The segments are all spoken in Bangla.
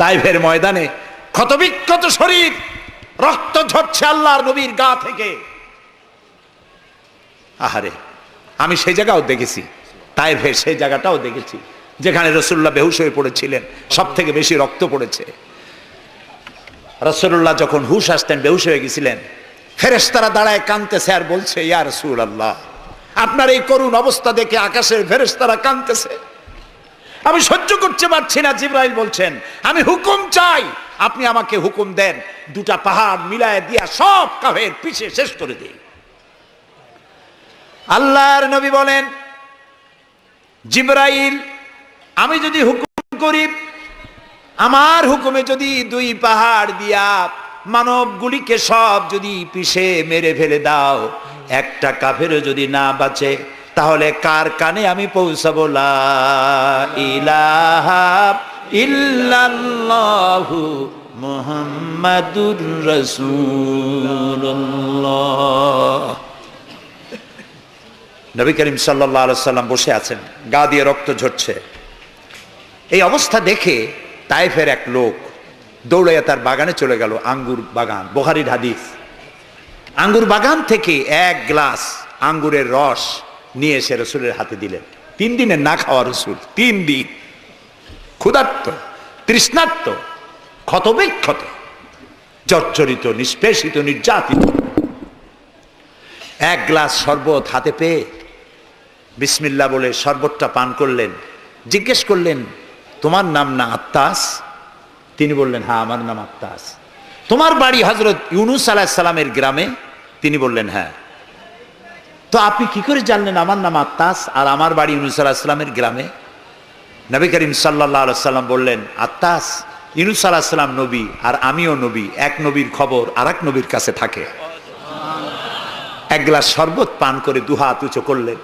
তাইফের ময়দানে ক্ষতবিক্ষত শরীর, রক্ত ঝরছে আল্লাহর নবীর গা থেকে। আহারে, আমি সেই জায়গাও দেখেছি, তাইফের সেই জায়গাটাও দেখেছি যেখানে রাসূলুল্লাহ বেহুশ হয়ে পড়েছিলেন, সব থেকে বেশি রক্ত পড়েছে। রাসূলুল্লাহ যখন হুশ আসতেন, বেহুশ হয়ে গেছিলেন, ফেরেশতারা দাঁড়ায় কাঁদতেছে আর বলছে, ইয়া রাসূলুল্লাহ, আপনার এই করুণ অবস্থা দেখে আকাশের ফেরেশতারা কাঁদতেছে, আমি সহ্য করতে পারছি না। জিবরাইল বলছেন, আমি হুকুম চাই, আপনি আমাকে হুকুম দেন, দুটা পাহাড় মিলায় দিয়া সব কাফের পিছে শেষ করে দিই। আল্লাহর নবী বলেন, জিবরাইল, আমি যদি হুকুম করি, আমার হুকুমে যদি দুই পাহাড় দিয়া মানবগুলিকে সব যদি পিছে মেরে ফেলে দাও, একটা কাফেরও যদি না বাঁচে, তাহলে কার কানে আমি পৌঁছাবো লা ইলাহা ইল্লাল্লাহু মুহাম্মাদুর রাসূলুল্লাহ। নবী করিম সাল্লাল্লাহু আলাইহি সাল্লাম বসে আছেন, গা দিয়ে রক্ত ঝরছে। এই অবস্থা দেখে তায়েফের এক লোক দৌড়াইয়া তার বাগানে চলে গেল, আঙ্গুর বাগান, বুখারীর হাদিস। আঙ্গুর বাগান থেকে এক গ্লাস আঙ্গুরের রস নিয়ে এসে রাসূলের হাতে দিলেন। 3 দিনের না খাওয়া রাসূল, 3 দিন ক্ষুধার্ত, তৃষ্ণার্ত, ক্ষতবিক্ষত, জর্জরিত, নিষ্পেষিত, নির্যাতিত। এক গ্লাস শরবত হাতে পেয়ে বিসমিল্লাহ বলে শরবতটা পান করলেন। জিজ্ঞেস করলেন, তোমার নাম না আত্তাস? তিনি বললেন, হ্যাঁ, আমার নাম আত্তাস। তোমার বাড়ি হযরত ইউনূস আলাইহিস সালামের গ্রামে? তিনি বললেন, হ্যাঁ। তো আপনি কি করে জানলেন আমার নাম আত্তাস আর আমার বাড়ি ইউনূস আলাইহিস সালামের গ্রামে? নবী করিম সাল্লাল্লাহু আলাইহি সাল্লাম বললেন, আত্তাস, ইউনূস আলাইহিস সালাম নবী আর আমিও নবী, এক নবীর খবর আরেক নবীর কাছে থাকে। এক গ্লাস শরবত পান করে দুহাত উঁচু করলেন,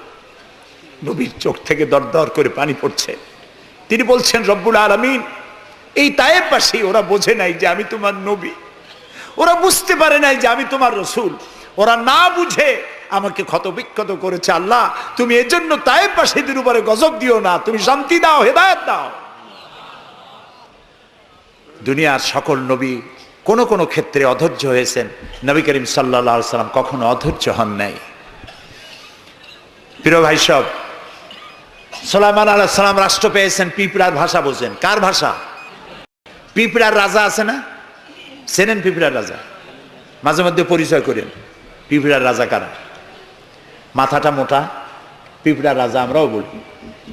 নবীর চোখ থেকে দরদর করে পানি পড়ছে। তিনি বলছেন, রব্বুল আলামিন, এই তায়েফবাসী ওরা বোঝে নাই যে আমি তোমার নবী, ওরা বুঝতে পারে নাই যে আমি তোমার রাসূল, ওরা না বুঝে আমাকে ক্ষতবিক্ষত করেছে। আল্লাহ, তুমি এর জন্য তায়েফবাসীদের উপরে গজব দিও না, তুমি শান্তি দাও, হেদায়েত দাও। দুনিয়ার সকল নবী কোন কোন ক্ষেত্রে অধৈর্য হয়েছেন, নবী করিম সাল্লাল্লাহু আলাইহি সাল্লাম কখনো অধৈর্য হন নাই। প্রিয় ভাই সব, সুলাইমান আলাইহিস সালাম রাষ্ট্র পেয়েছেন, পিঁপড়ার ভাষা বোঝেন। কার ভাষা? পিঁপড়ার রাজা আছে না, চেনেন পিঁপড়ার রাজা? মাঝে মধ্যে পরিচয় করেন পিঁপড়ার রাজা কারা। মাথাটা মোটা, পিঁপড়ার রাজা আমরাও বলি।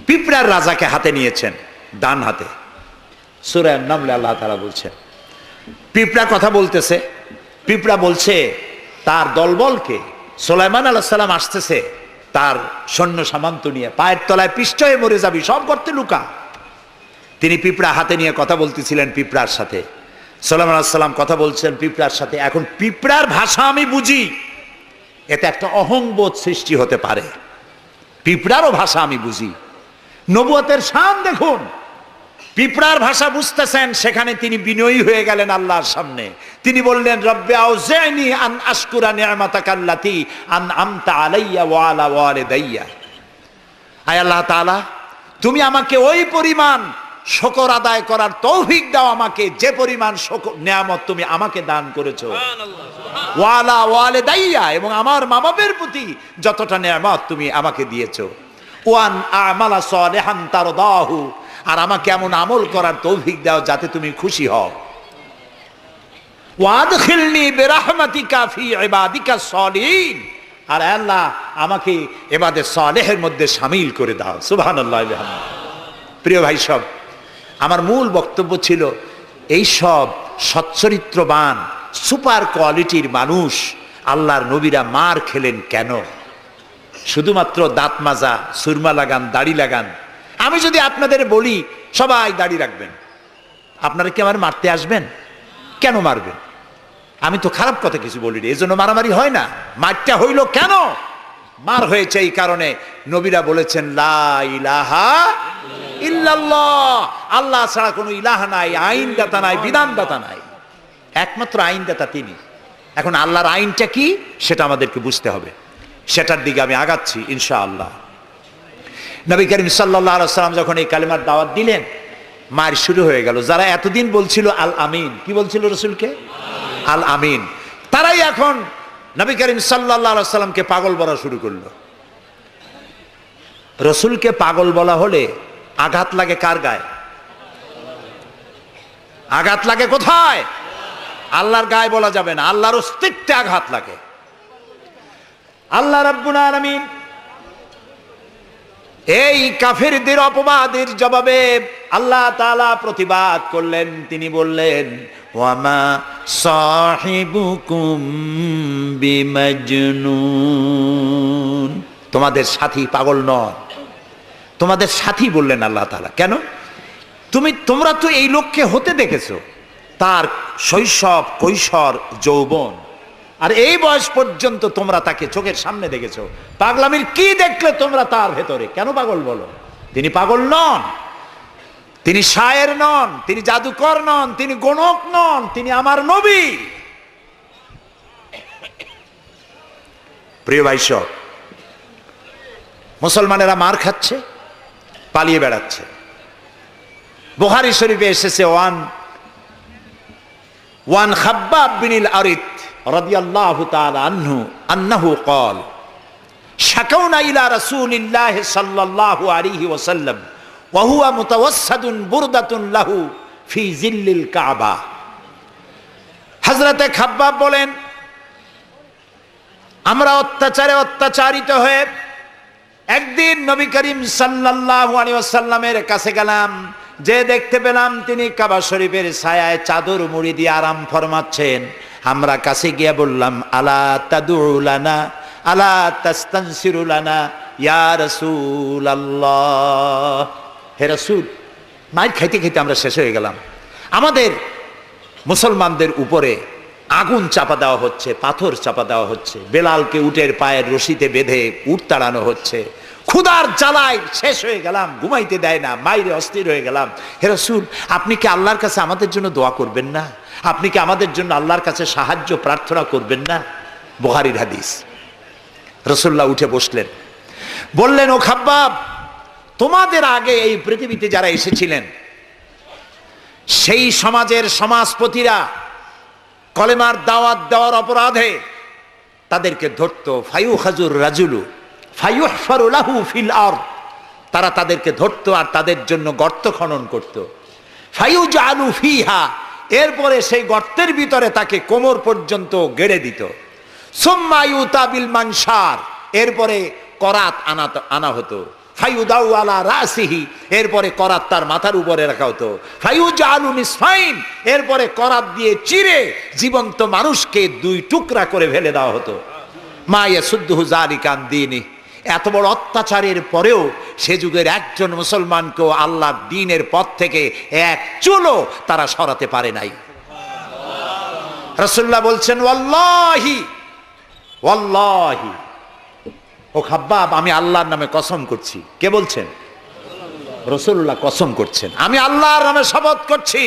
পিঁপড়ার রাজাকে হাতে নিয়েছেন, ডান হাতে। সূরা আন-নামলে আল্লাহ তাআলা বলছেন, পিঁপড়া কথা বলতেছে, পিঁপড়া বলছে তার দলবলকে, সুলাইমান আলাইহিস সালাম আসতেছে, তার সৈন্য সামন্ত নিয়ে, পায়ের তলায় পিষ্ট হয়ে মরে যাবি, সব গর্তে লুকা। তিনি পিঁপড়া হাতে নিয়ে কথা বলতেছিলেন পিঁপড়ার সাথে। সুলাইমান আলাইহিস সালাম কথা বলছেন পিঁপড়ার সাথে। এখন পিঁপড়ার ভাষা আমি বুঝি, এতে একটা অহংবোধ সৃষ্টি হতে পারে। পিঁপড়ারও ভাষা আমি বুঝি। নবুয়তের শান দেখুন, পিঁপড়ার ভাষা বুঝতেছেন, সেখানে তিনি বিনয়ী হয়ে গেলেন আল্লাহর সামনে। তিনি বললেন, রব্বি আউজি'নি আন আশকুরা নি'মাতাকাল্লাতী আন'আমতা আলাইয়া ওয়া আলা ওয়ালিদাইয়া। আয় আল্লাহ তাআলা, তুমি আমাকে ওই পরিমাণ শুকর আদায় করার তৌফিক দাও আমাকে, যে পরিমাণ নিয়ামত তুমি আমাকে দান করেছো। ওয়া আলা ওয়ালিদাইয়া, এবং আমার মা বাবার প্রতি যতটা নিয়ামত তুমি আমাকে দিয়েছো। ওয়ান আমালা সালিহান তারদাহু, আর আমাকে এমন আমল করার তৌফিক দাও যাতে তুমি খুশি হও। ওয়াদখিলনি বিরাহমাতিকা ফি ইবাদিকা সালিহিন, আর আল্লাহ আমাকে ইবাদে সালেহের মধ্যে শামিল করে দাও। সুবহানাল্লাহ ওয়া বিহামদিহি। প্রিয় ভাই সব, আমার মূল বক্তব্য ছিল, এই সব সচ্চরিত্রবান সুপার কোয়ালিটির মানুষ আল্লাহর নবীরা মার খেলেন কেন? শুধুমাত্র দাঁত মাজা, সুরমা লাগান, দাড়ি লাগান। আমি যদি আপনাদের বলি সবাই দাড়ি রাখবেন, আপনারা কি আমার মারতে আসবেন? কেন মারবেন? আমি তো খারাপ কথা কিছু বলি না, এই জন্য মারামারি হয় না। মারটা হইল কেন? মার হয়েছে এই কারণে, নবীরা বলেছেন লা ইলাহা ইল্লাল্লাহ, আল্লাহ ছাড়া কোনো ইলাহ নাই, আইনদাতা নাই, বিধানদাতা নাই, একমাত্র আইনদাতা তিনি। এখন আল্লাহর আইনটা কি সেটা আমাদেরকে বুঝতে হবে, সেটার দিকে আমি আগাচ্ছি ইনশাআল্লাহ। নবী করিম সাল্লাল্লাহু আলাইহি ওয়াসাল্লাম যখন এই কালেমার দাওয়াত দিলেন, মার শুরু হয়ে গেল। যারা এতদিন বলছিল আল আমিন, কি বলছিল রসুলকে? আল আমিন, তারাই এখন নবী করিম সাল্লাল্লাহু আলাইহি সাল্লামকে পাগল বলা শুরু করলো। রসুলকে পাগল বলা হলে আঘাত লাগে কার গায়ে? আঘাত লাগে কোথায়? আল্লাহর গায়ে বলা যাবে না, আল্লাহর অস্তিত্বে আঘাত লাগে। আল্লাহ রাব্বুল আলামিন এই কাফেরদের অপবাদের জবাবে আল্লাহ তাআলা প্রতিবাদ করলেন। তিনি বললেন, ওয়ামা সাহিবুকুম বিমাজনুন, তোমাদের সাথী পাগল নন। তোমাদের সাথী বললেন আল্লাহ তাআলা। কেন? তোমরা তো এই লোককে হতে দেখেছো, তার শৈশব, কৈশোর, যৌবন, আর এই বয়স পর্যন্ত তোমরা তাকে চোখের সামনে দেখেছো। পাগলামির কি দেখলে তোমরা তার ভেতরে? কেন পাগল বলো? তিনি পাগল নন, তিনি শায়ের নন, তিনি জাদুকর নন, তিনি গণক নন, তিনি আমার নবী। প্রিয় ভাই সব, মুসলমানেরা মার খাচ্ছে, পালিয়ে বেড়াচ্ছে। বুখারী শরীফে এসেছে ওয়ান খাব্বাব বিনিল আরিত রাদিয়াল্লাহু তাআলা আনহু আন্নাহু ক্বাল শাকাউনা ইলা রাসূলিল্লাহ সাল্লাল্লাহু আলাইহি ওয়াসাল্লাম ওয়া হুয়া মুতাওয়াসসাদুন বুরদাতুন লাহু ফি জিল্লিল কাবা। হযরতে খাব্বাব বলেন, আমরা অত্যাচারিত হয়ে একদিন নবী করিম সাল্লাল্লাহু আলাইহি ওয়াসাল্লামের কাছে গেলাম, যে দেখতে পেলাম তিনি কাবা শরীফের ছায়ায় চাদর মুড়ি দিয়ে আরাম ফরমাচ্ছেন। আমরা কাছে গিয়ে বললাম, আলা তাদউ লানা আলা তাস্তানসিরু লানা ইয়া রাসূলুল্লাহ, হে রাসূল। মাইর খাইতে খাইতে আমরা শেষ হয়ে গেলাম। আমাদের মুসলমানদের উপরে আগুন চাপা দেওয়া হচ্ছে, পাথর চাপা দেওয়া হচ্ছে, বেলালকে উটের পায়ের রশিতে বেঁধে উট তাড়ানো হচ্ছে। ক্ষুধার জ্বালায় শেষ হয়ে গেলাম, ঘুমাইতে দেয় না, মাইরে অস্থির হয়ে গেলাম। হে রাসূল, আপনি কি আল্লাহর কাছে আমাদের জন্য দোয়া করবেন না? আপনি কি আমাদের জন্য আল্লাহর কাছে সাহায্য প্রার্থনা করবেন না? বুখারীর হাদিস। রাসূলুল্লাহ উঠে বসলেন, বললেন, ও খাব্বাব, তোমাদের আগে এই পৃথিবীতে যারা এসেছিলেন সেই সমাজের সমাজপতিরা কলেমার দাওয়াত দেওয়ার অপরাধে তাদেরকে ধরতো। ফায়ুখাজুর রাজুলু ফায়ুহফারু লাহু ফিল আরদ, তারা তাদেরকে ধরতো আর তাদের জন্য গর্ত খনন করত। ফায়ুজআলু ফিহা, এরপরে সেই গর্তের ভিতরে তাকে কোমর পর্যন্ত গেড়ে দিত। সুম্মা ইউতা বিল মানশার, এরপরে করাত আনা হতো। ফায়ুদাউ আলা রাসিহি, এরপরে করাত তার মাথার উপরে রাখা হতো। ফায়ুজআলু নিসফাইন, এরপরে করাত দিয়ে চিরে জীবন্ত মানুষকে দুই টুকরা করে ফেলে দেওয়া হতো। মা ইয়াসুদ্দুহু যালিকা আন দীনি, এত বড় অত্যাচারের পরেও সে যুগের একজন মুসলমানকেও আল্লাহর দ্বীনের পথ থেকে এক চুলও তারা সরাতে পারে নাই। রাসূলুল্লাহ বলছেন, ওয়াল্লাহি ওয়াল্লাহি, ও খাব্বাব, আমি আল্লাহর নামে কসম করছি। কে বলছেন? রাসূলুল্লাহ কসম করছেন, আমি আল্লাহর নামে শপথ করছি,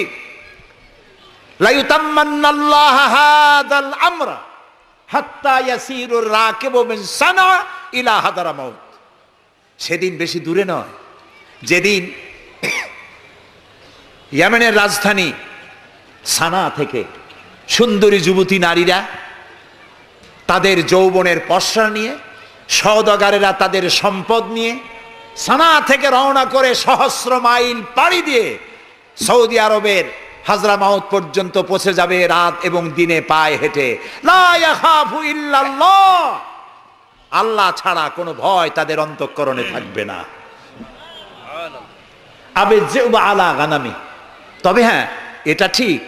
লা ইউতাম্মান্নাল্লাহু হাযাল আমরা হাত্তা ইয়াসিরুর রাকিবু মিন সানা ইলা হাদারামাউত। সেদিন বেশি দূরে নয়, যেদিন ইয়েমেনের রাজধানী সানা থেকে সুন্দরী যুবতী নারীরা তাদের যৌবনের পসরা নিয়ে, সওদাগারেরা তাদের সম্পদ নিয়ে সানা থেকে রওনা করে সহস্র মাইল পাড়ি দিয়ে সৌদি আরবের হাজরামাউত পর্যন্ত পৌঁছে যাবে রাত এবং দিনে পায়ে হেঁটে। লা ইয়াখাফু ইল্লাল্লাহ, আল্লাহ ছাড়া কোনো ভয় তাদের অন্তঃকরণে থাকবে না। আবে জিবা আলা গানামি, তবে হ্যাঁ এটা ঠিক,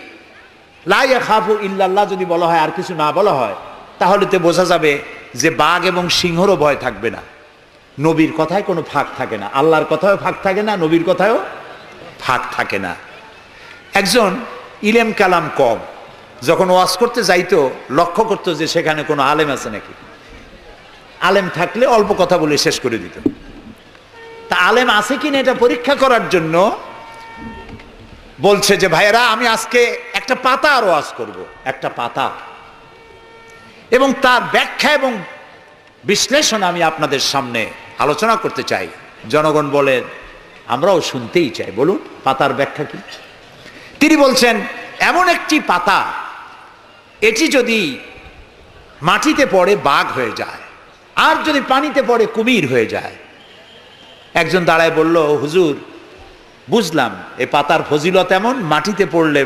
লা ইয়াখাফু ইল্লাল্লাহ যদি বলা হয় আর কিছু না বলা হয়, তাহলে তো বোঝা যাবে যে বাঘ এবং সিংহরও ভয় থাকবে না। নবীর কথায় কোনো ফাঁক থাকে না, আল্লাহর কথায়ও ফাঁক থাকে না, নবীর কথায়ও ফাঁক থাকে না। একজন ইলেম কালাম কম যখন ওয়াজ করতে যাইতো, লক্ষ্য করতো যে সেখানে কোনো আলেম আছে নাকি। আলেম থাকলে অল্প কথা বলে শেষ করে দিত। তা আলেম আছে কিনা এটা পরীক্ষা করার জন্য বলছে যে, ভাইয়েরা, আমি আজকে একটা পাতা আর ওয়াজ করব, একটা পাতা, এবং তার ব্যাখ্যা এবং বিশ্লেষণ আমি আপনাদের সামনে আলোচনা করতে চাই। জনগণ বলেন, আমরাও শুনতেই চাই। বলুন পাতার ব্যাখ্যা কি? তিনি বলছেন এমন একটি পাতা, এটি যদি মাটিতে পড়ে বাঘ হয়ে যায়, আর যদি পানিতে পড়ে কুমির হয়ে যায়। একজন দাঁড়ায় বলল, হুজুর বুঝলাম এ পাতার ফজিলত এমন, মাটিতে পড়লে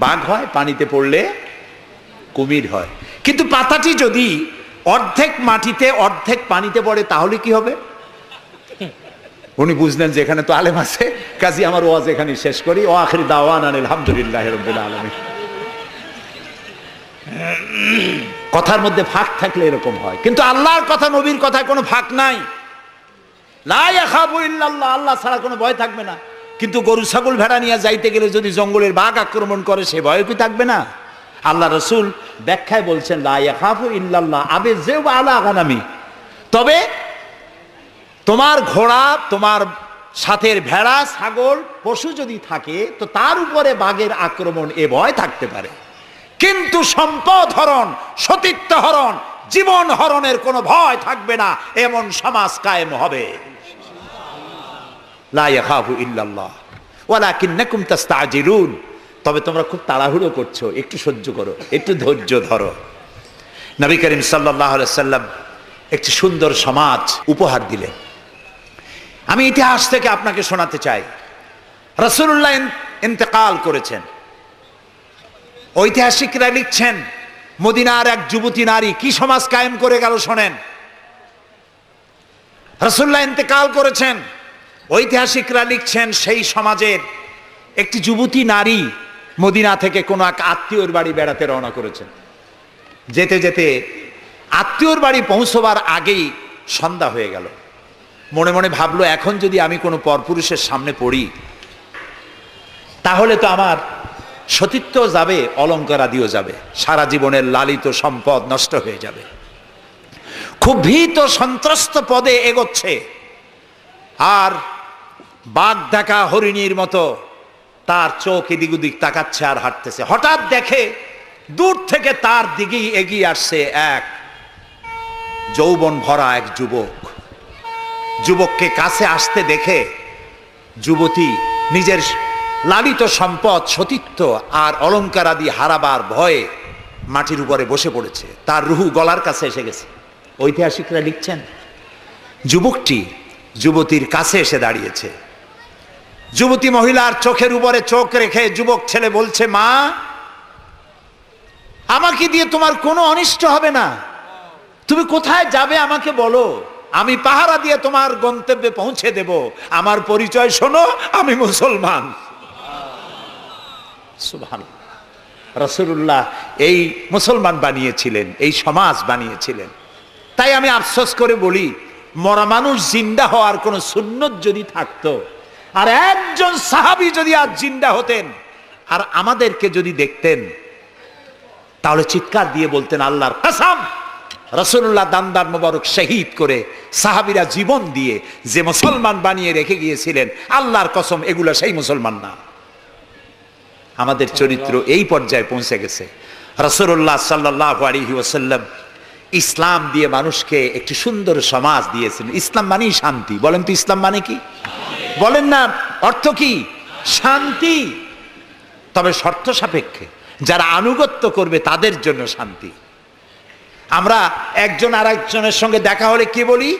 বাঘ হয়, পানিতে পড়লে কুমির হয়, কিন্তু পাতাটি যদি অর্ধেক মাটিতে অর্ধেক পানিতে পড়ে তাহলে কি হবে? উনি বুঝলেন যে এখানে তো আলেম আছে, কাজী আমার ওয়াজ এখানে শেষ করি। ও আখির দাওয়ানা আলহামদুলিল্লাহি রাব্বিল আলামিন। কথার মধ্যে ফাঁক থাকলে এরকম হয়, কিন্তু আল্লাহর কথা, নবীর কথায় কোনো ফাঁক নাই। লা ইয়াখাফু ইল্লাল্লাহ, আল্লাহ ছাড়া কোনো ভয় থাকবে না। কিন্তু গরু ছাগল ভেড়া নিয়ে যাইতে গেলে যদি জঙ্গলের বাঘ আক্রমণ করে, সে ভয় কি থাকবে না? আল্লাহ রসুল ব্যাখ্যায় বলছেন লা ইয়াখাফু ইল্লাল্লাহ আবে যেও আলা গানামি, তবে তোমার ঘোড়া, তোমার সাথের ভেড়া ছাগল পশু যদি থাকে তো তার উপরে বাঘের আক্রমণ এ ভয় থাকতে পারে, কিন্তু সম্পদ হরণ, সতীত্ব হরণ, জীবন হরণের কোনো ভয় থাকবে না, এমন সমাজ কায়েম হবে। লা ইয়াখাফু ইল্লাল্লাহ ওয়ালাকিন্নাকুম তাস্তাজিলুন, তবে তোমরা খুব তাড়াহুড়ো করছো, একটু সহ্য করো, একটু ধৈর্য ধরো। নবী করিম সাল্লাল্লাহু আলাইহি সাল্লাম একটি সুন্দর সমাজ উপহার দিলেন। আমি ইতিহাস থেকে আপনাকে শোনাতে চাই। রাসূলুল্লাহ ইন্তেকাল করেছেন, ঐতিহাসিকরা লিখছেন মদিনার এক যুবতী নারী কি সমাজ কায়েম করে গেল শোনেন। রাসূলুল্লাহ ইন্তেকাল করেছেন, ঐতিহাসিকরা লিখছেন সেই সমাজের একটি যুবতী নারী মদিনা থেকে কোনো এক আত্মীয়র বাড়ি বেড়াতে রওনা করেছেন। যেতে যেতে আত্মীয়র বাড়ি পৌঁছবার আগেই সন্ধ্যা হয়ে গেল। মনে মনে ভাবলো, এখন যদি আমি কোনো পরপুরুষের সামনে পড়ি তাহলে তো আমার সতীত্ব যাবে, অলঙ্কারাদিও যাবে, সারা জীবনের লালিত সম্পদ নষ্ট হয়ে যাবে। খুব ভীত সন্ত্রস্ত পদে এগোচ্ছে, আর বাঘ দেখা হরিণীর মতো তার চোখ এদিক ওদিক তাকাচ্ছে আর হাঁটতেছে। হঠাৎ দেখে দূর থেকে তার দিকেই এগিয়ে আসছে এক যৌবন ভরা এক যুবক। যুবককে কাছে আসতে দেখে যুবতী নিজের লালিত সম্পদ, সতীত্ব আর অলঙ্কার আদি হারাবার ভয়ে মাটির উপরে বসে পড়েছে, তার রুহু গলার কাছে এসে গেছে। ঐতিহাসিকরা লিখছেন যুবকটি যুবতীর কাছে এসে দাঁড়িয়েছে। যুবতী মহিলার চোখের উপরে চোখ রেখে যুবক ছেলে বলছে, মা, আমাকে দিয়ে তোমার কোনো অনিষ্ট হবে না, তুমি কোথায় যাবে আমাকে বলো, আমি পাহারা দিয়ে তোমার গন্তব্যে পৌঁছে দেব। আমার পরিচয় শোনো, আমি মুসলমান। সুবহানাল্লাহ। রাসূলুল্লাহ এই মুসলমান বানিয়েছিলেন, এই সমাজ বানিয়েছিলেন। তাই আমি আফসোস করে বলি, মরা মানুষ জিন্দা হওয়ার কোন সুন্নত যদি থাকতো, আর একজন সাহাবী যদি আজ জিন্দা হতেন আর আমাদেরকে যদি দেখতেন, তাহলে চিৎকার দিয়ে বলতেন আল্লাহর কসম, রাসূলুল্লাহ দান্দার মোবারক শহীদ করে সাহাবীরা জীবন দিয়ে যে মুসলমান বানিয়ে রেখে গিয়েছিলেন, আল্লাহর কসম এগুলো সেই মুসলমান না। আমাদের চরিত্র এই পর্যায়ে পৌঁছে গেছে। রাসূলুল্লাহ সাল্লাল্লাহু আলাইহি ওয়াসাল্লাম ইসলাম দিয়ে মানুষকে একটি সুন্দর সমাজ দিয়েছেন। ইসলাম মানেই শান্তি। বলেন তো ইসলাম মানে কি? বলেন না, অর্থ কি? শান্তি। তবে শর্ত সাপেক্ষে, যারা আনুগত্য করবে তাদের জন্য শান্তি। আমরা একজন আর একজনের সঙ্গে দেখা হলে কি বলি?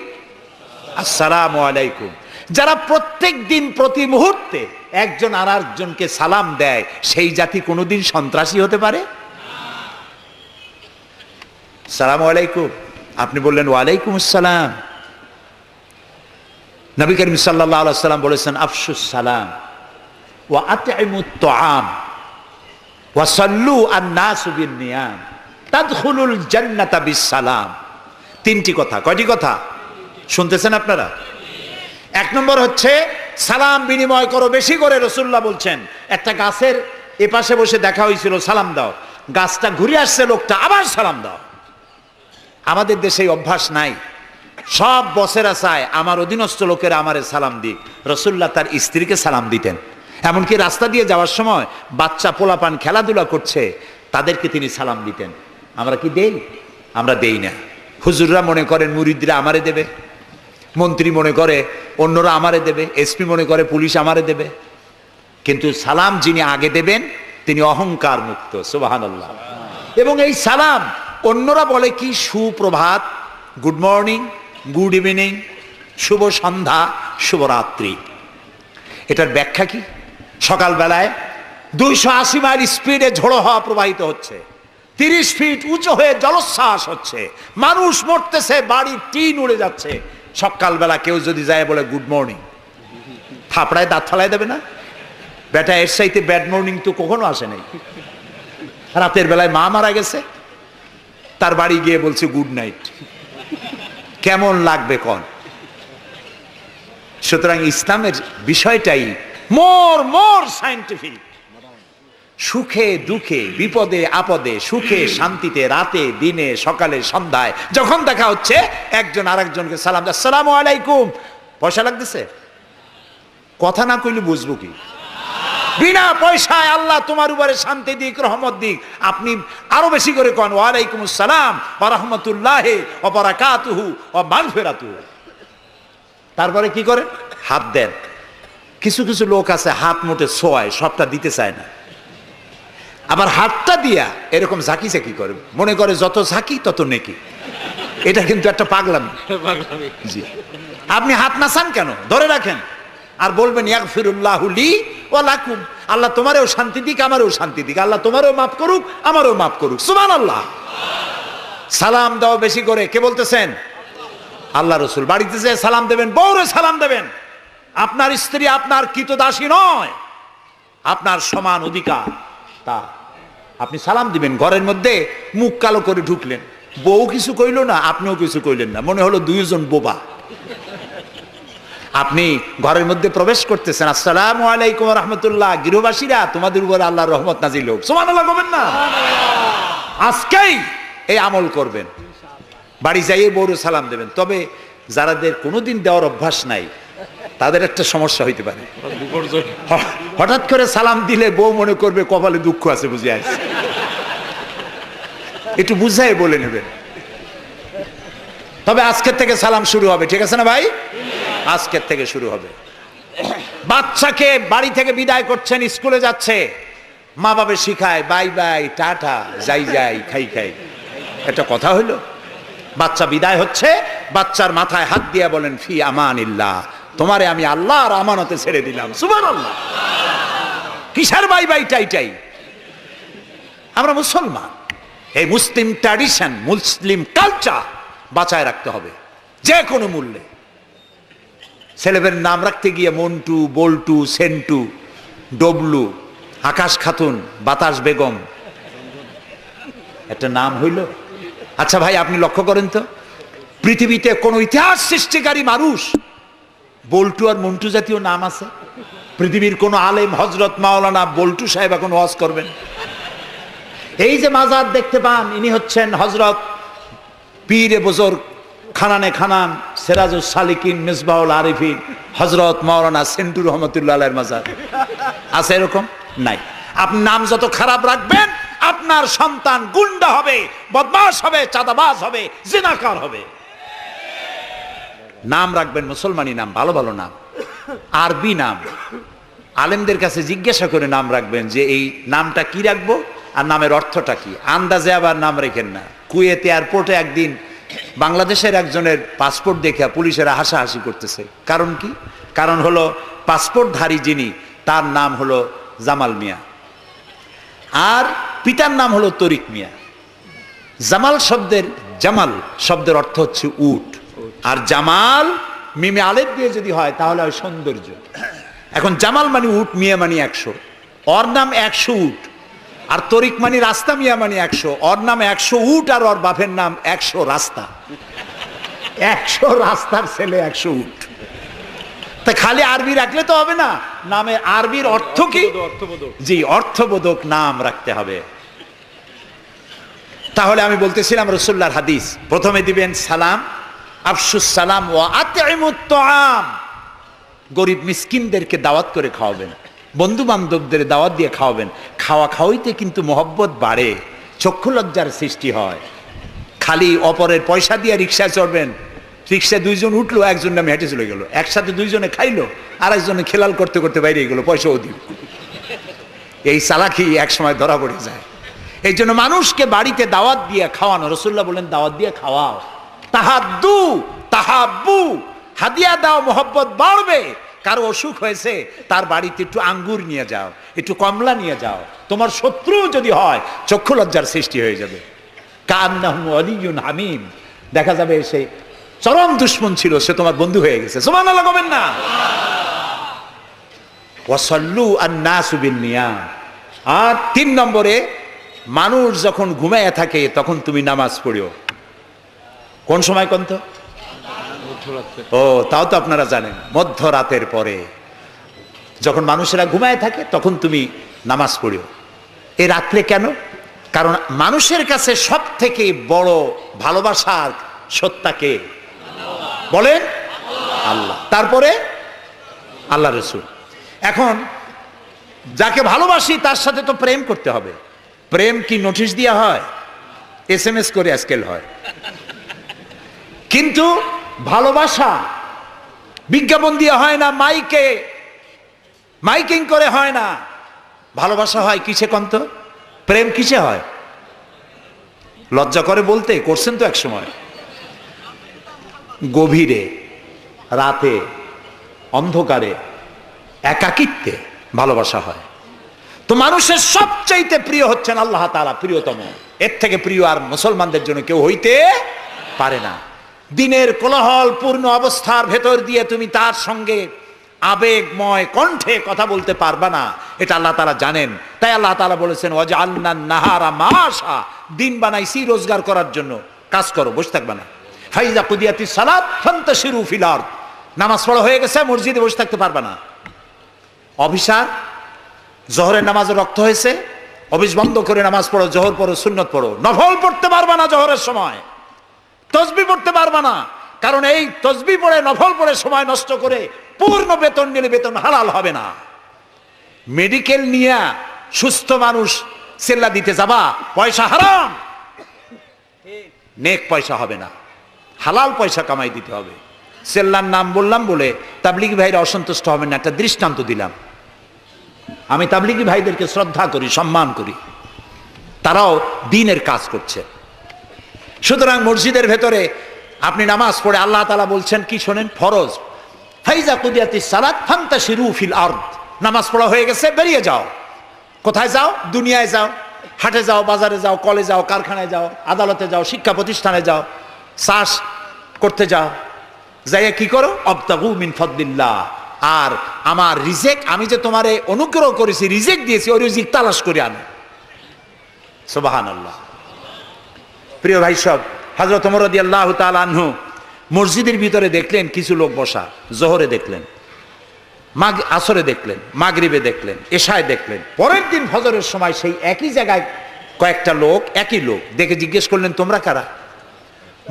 আসসালামু আলাইকুম। যারা প্রত্যেক দিন প্রতি মুহূর্তে একজন আর একজনকে সালাম দেয়, সেই জাতি কোনোদিন সন্ত্রাসী হতে পারে? সালামু আলাইকুম, আপনি বললেন ওয়ালাইকুম আসসালাম। নবী করিম সাল্লাল্লাহু আলাইহি ওয়াসাল্লাম বলেছেন আফশুস সালাম ওয়া আতইমুত তুআম ওয়া সাল্লু আন-নাসু বিন-নিয়াম তাদখুলুল জান্নাতা বিস-সালাম। তিনটি কথা। কয়টি কথা শুনতেছেন আপনারা? এক নম্বর হচ্ছে সালাম বিনিময় করো বেশি করে। রাসূলুল্লাহ বলছেন, একটা গাছের এপাশে বসে দেখা হয়েছিল, সালাম দাও, গাছটা ঘুরে আসছে, লোকটা আবার সালাম দাও। আমাদের দেশে অভ্যাস নাই, সব বসেরা চায় আমার অধীনস্থ লোকেরা আমারে সালাম দিক। রাসূলুল্লাহ তার স্ত্রীকে সালাম দিতেন। এমনকি রাস্তা দিয়ে যাওয়ার সময় বাচ্চা পোলাপান খেলাধুলা করছে, তাদেরকে তিনি সালাম দিতেন। আমরা কি দেই? আমরা দেই না। হুজুররা মনে করেন মুরিদরা আমারে দেবে। মন্ত্রী মনে করে অন্যরা আমারে দেবে, এসপি মনে করে পুলিশ আমারে দেবে, কিন্তু সালাম যিনি আগে দেবেন তিনি অহংকার মুক্ত। সুবহানাল্লাহ। এবং এই সালাম অন্যরা বলে কি সুপ্রভাত, গুড মর্নিং, গুড ইভিনিং, শুভ সন্ধ্যা, শুভরাত্রি। এটার ব্যাখ্যা কি? সকালবেলায় 280 মাইল স্পিডে ঝোড়ো হাওয়া প্রবাহিত হচ্ছে, 30 ফিট উঁচু হয়ে জলোচ্ছ্বাস হচ্ছে, মানুষ মরতেছে, বাড়ির টিন উড়ে যাচ্ছে। সকালবেলা কেউ যদি যায় বলে গুড মর্নিং, থাপড়ায় দাঁত ফালায় দেবে না? বেটা এর চাইতে ব্যাড মর্নিং তো কখনো আসে নাই। রাতের বেলায় মা মারা গেছে, তার বাড়ি গিয়ে বলছে গুড নাইট, কেমন লাগবে কোন? সুতরাং ইসলামের বিষয়টাই মোর সায়েন্টিফিক। সুখে দুঃখে, বিপদে আপদে, সুখে শান্তিতে, রাতে দিনে, সকালে সন্ধ্যায় যখন দেখা হচ্ছে একজন আরেকজনকে সালাম, আসসালামু আলাইকুম। পয়সা লাগতেছে? কথা না কইলে বুঝবো কি? বিনা পয়সায় আল্লাহ তোমার উপরে শান্তি দিক, রহমত দিক। আপনি আরো বেশি করে কোন ওয়ালাইকুম আসসালাম ওয়া রাহমাতুল্লাহি ওয়া বারাকাতুহু ওয়া মাগফিরাতুহু। তারপরে কি করে? হাত দেন। কিছু কিছু লোক আছে হাত মুঠে ছোঁয়ায়, সবটা দিতে চায় না। আবার হাতটা দিয়া এরকম ঝাঁকি ঝাঁকি করে, মনে করে যত ঝাঁকি তত নেকি। এটা কিন্তু একটা পাগলামি। জি, আপনি হাত নাচান কেন? ধরে রাখেন আর বলবেন ইয়াগফিরুল্লাহু লি ওয়া লাকুম। আল্লাহ তোমারও শান্তি দিক, আমারও শান্তি দিক। আল্লাহ তোমারও মাফ করুক, আমারও মাফ করুক। সুবহানাল্লাহ। সালাম দাও বেশি করে। কে বলতেছেন? আল্লাহ রাসূল। বাড়িতে যে সালাম দেবেন, বউরে সালাম দেবেন। আপনার স্ত্রী আপনার কৃতদাসী নয়, আপনার সমান অধিকার তা। আপনি সালাম দিবেন। ঘরের মধ্যে মুখ কালো করে ঢুকলেন, বউ কিছু কইল না, আপনিও কিছু কইলেন না, মনে হলো দুইজন বোবা। আপনি ঘরের মধ্যে প্রবেশ করতেছেন, আসসালামু আলাইকুম ওয়া রাহমাতুল্লাহ, গৃহবাসীরা তোমাদের উপর আল্লাহর রহমত নাজিল হোক। সুবহানাল্লাহ করবেন না? আজকেই এই আমল করবেন। বাড়ি যাইয়ে বউরে সালাম দেবেন। তবে যারাদের কোনোদিন দেওয়ার অভ্যাস নাই তাদের একটা সমস্যা হইতে পারে। হঠাৎ করে সালাম দিলে বউ মনে করবে কপালে দুঃখ আছে বুঝে আছে। একটু বুঝাই বলে নেবেন। তবে আজকের থেকে সালাম শুরু হবে, ঠিক আছে না ভাই? আজকের থেকে শুরু হবে। বাচ্চাকে বাড়ি থেকে বিদায় করছেন, স্কুলে যাচ্ছে, মা বাবা শিখায় বাই বাই, টাটা, যাই যাই, খাই খাই। এটা কথা হইল? বাচ্চা বিদায় হচ্ছে, বাচ্চার মাথায় হাত দিয়ে বলেন ফি আমানিল্লাহ, তোমারে আমি আল্লাহর আমানতে ছেড়ে দিলাম। সুবহানাল্লাহ। কিসের বাই বাই টাই টাই? আমরা মুসলমান, এই মুসলিম ট্র্যাডিশন, মুসলিম কালচার বাঁচায় রাখতে হবে যে কোনো মূল্যে। ছেলেদের নাম রাখতে গিয়ে মন্টু, বল্টু, সেন্টু, ডবলু, আকাশ খাতুন, বাতাস বেগম, একটা নাম হইল? আচ্ছা ভাই, আপনি লক্ষ্য করেন তো, পৃথিবীতে কোন ইতিহাস সৃষ্টিকারী মানুষ বল্টু আর মন্টু জাতীয় নাম আছে? পৃথিবীর কোন আলেম, হজরত মাওলানা বল্টু সাহেব এখন ওয়াজ করবেন? এই যে মাজার দেখতে পান, ইনি হচ্ছেন হজরত পীরে বুজুর্গ খানানে খানান সিরাজুস সালিকিন মিসবাহুল আরিফিন হজরত মাওলানা সেন্টু রহমতুল্লাহ আলাইহির মাজার আছে? এরকম নাই। আপনি নাম যত খারাপ রাখবেন, আপনার সন্তান গুন্ডা হবে, বদমাশ হবে, চাঁদাবাজ হবে, জিনাকার হবে। নাম রাখবেন মুসলমানি নাম, ভালো ভালো নাম, আরবি নাম। আলেমদের কাছে জিজ্ঞাসা করে নাম রাখবেন যে এই নামটা কি রাখবো আর নামের অর্থটা কি। আন্দাজে আবার নাম রেখেন না। কুয়েত এয়ারপোর্টে একদিন বাংলাদেশের একজনের পাসপোর্ট দেখে পুলিশেরা হাসাহাসি করতেছে। কারণ কি? কারণ হলো পাসপোর্টধারী যিনি, তার নাম হলো জামাল মিয়া, আর পিতার নাম হলো তরিক মিয়া। জামাল শব্দের অর্থ হচ্ছে উট, আর জামাল মিমে আলেফ দিয়ে যদি হয় তাহলে হয় সৌন্দর্য। এখন জামাল মানে উট, মিয়া মানে 100, ওর নাম 100 উট। আর তরিক মানে রাস্তা, মিয়া মানে 100, ওর নাম 100 উট আর ওর বাপের নাম 100 রাস্তা। 100 রাস্তার ছেলে 100 উট। তা খালি আরবি রাখলে তো হবে না, নামে আরবির অর্থ কি? জি, অর্থবোধক নাম রাখতে হবে। তাহলে আমি বলতেছিলাম রাসূলুল্লাহর হাদিস, প্রথমে দিবেন সালাম, আফশুস সালাম ওয়া আতইমুত তাআম। গরিব মিসকিনদেরকে দাওয়াত করে খাওয়াবেন, বন্ধু বান্ধবদের দাওয়াত দিয়ে খাওয়াবেন। খাওয়া খাওয়াইতে কিন্তু মহব্বত বাড়ে, চক্ষু লজ্জার সৃষ্টি হয়। খালি অপরের পয়সা দিয়ে রিকশায় চড়বেন, রিক্সায় দুইজন উঠলো, একজন নামে হেঁটে চলে গেল, একসাথে দুইজনে খাইলো, আর একজনে খেলাল করতে করতে বাইরে গেলো, পয়সাও দিল। এই চালাকি এক সময় ধরা পড়ে যায়। এই জন্য মানুষকে বাড়িতে দাওয়াত দিয়ে খাওয়ানো, রাসূলুল্লাহ বলেন দাওয়াত দিয়ে খাওয়াও। তাহাদ্দু তাহাব্বু, হাদিয়া দাও, মোহব্বত বাড়বে। কারো অসুখ হয়েছে, তার বাড়িতে একটু আঙ্গুর নিয়ে যাও, একটু কমলা নিয়ে যাও। তোমার শত্রু যদি হয়, চক্ষু লজ্জার সৃষ্টি হয়ে যাবে। কান্নাহু ওয়ালিয়ুন হামিম, দেখা যাবে সে চরম দুশ্মন ছিল, সে তোমার বন্ধু হয়ে গেছে। সুবহানাল্লাহ বলেন না। ওয়াসাল্লু আন-নাসু বিন-নিয়াম। আর 3 নম্বরে, মানুষ যখন ঘুমায় থাকে তখন তুমি নামাজ পড়িও। কোন সময় কোন তো? ও, তাও তো আপনারা জানেন, মধ্যরাতের পরে যখন মানুষেরা ঘুমায় থাকে তখন তুমি নামাজ পড়িও। এই রাত্রে কেন? কারণ মানুষের কাছে সব থেকে বড় ভালোবাসার সত্তাকে বলেন আল্লাহ, তারপরে আল্লাহ রাসূল। এখন যাকে ভালোবাসি তার সাথে তো প্রেম করতে হবে। প্রেম কি নোটিশ দেওয়া হয়? SMS করে আজকাল হয়। কিন্তু ভালোবাসা বিজ্ঞাপন দিয়ে হয় না, মাইকিং করে হয় না। ভালোবাসা হয় কিসে কন্ত? প্রেম কিসে হয়? লজ্জা করে বলতে, করছেন তো এক সময়। গভীরে, রাতে, অন্ধকারে, একাকিত্বে ভালোবাসা হয়। তো মানুষের সবচাইতে প্রিয় হচ্ছেন আল্লাহ তাআলা, প্রিয়তম। এর থেকে প্রিয় আর মুসলমানদের জন্য কেউ হইতে পারে না। দিনের কোলাহল পূর্ণ অবস্থার ভেতর দিয়ে তুমি তার সঙ্গে আবেগময় কণ্ঠে কথা বলতে পারবা না, এটা আল্লাহ তাআলা জানেন। তাই আল্লাহ তাআলা বলেছেন ওয়াজআলনান নাহারা মাশা, দিন বানাইছি রোজগার করার জন্য, কাজ করো, বসে থাকবা না। ফাইজা কুদিয়াতিস সালাত ফান্তাশিরু ফিল আরদ, নামাজ পড়া হয়ে গেছে, মসজিদে বসে থাকতে পারবা না। অভিশাপ, জোহরের নামাজে রক্ত হয়েছে, অফিস বন্ধ করে নামাজ পড়ো, জোহর পড়ো, সুন্নত পড়ো। নফল পড়তে পারবা না জোহরের সময়, তসবিহ পড়তে পারবা না, কারণ এই তসবিহ পড়ে নফল পড়ে সময় নষ্ট করে পূর্ণ বেতন নিলে বেতন হালাল হবে না। মেডিকেল নিয়ে সুস্থ মানুষ সেল্লা দিতে যাবা, পয়সা হারাম, নেক পয়সা হবে না, হালাল পয়সা কামাই দিতে হবে। সেল্লার নাম বললাম বলে তাবলিগি ভাইরা অসন্তুষ্ট হবেন না, একটা দৃষ্টান্ত দিলাম। আমি তাবলিগি ভাইদেরকে শ্রদ্ধা করি, সম্মান করি, তারাও দ্বীনের কাজ করছে। সুতরাং মসজিদের ভেতরে আপনি নামাজ পড়ে আল্লাহ তাআলা বলছেন কি শোনেন, ফরজ, ফাইজা কুদিয়াতিস সালাত ফান্তাশিরু ফিল আরদ, নামাজ পড়া হয়ে গেছে, বেরিয়ে যাও। কোথায় যাও? দুনিয়ায় যাও, হাটে যাও, বাজারে যাও, কলে যাও, কারখানায় যাও, আদালতে যাও, শিক্ষা প্রতিষ্ঠানে যাও, চাষ করতে যাও। যাইয়া কি করো? আবতাগু মিন ফাদলিল্লাহ, আর আমার রিজিক, আমি যে তোমারে অনুগ্রহ করেছি, রিজিক দিয়েছি, ওই রিজিক তালাশ করে আনো। সুবহানাল্লাহ। প্রিয় ভাই সব, হযরত ওমর রাদিয়াল্লাহু তাআলা আনহু মসজিদের ভিতরে দেখলেন কিছু লোক বসা, জোহরে দেখলেন, আসরে দেখলেন, মাগরিবে দেখলেন, এশায় দেখলেন। পরের দিন ফজরের সময় সেই একই জায়গায় কয়েকটা লোক, একই লোক দেখে জিজ্ঞেস করলেন তোমরা কারা?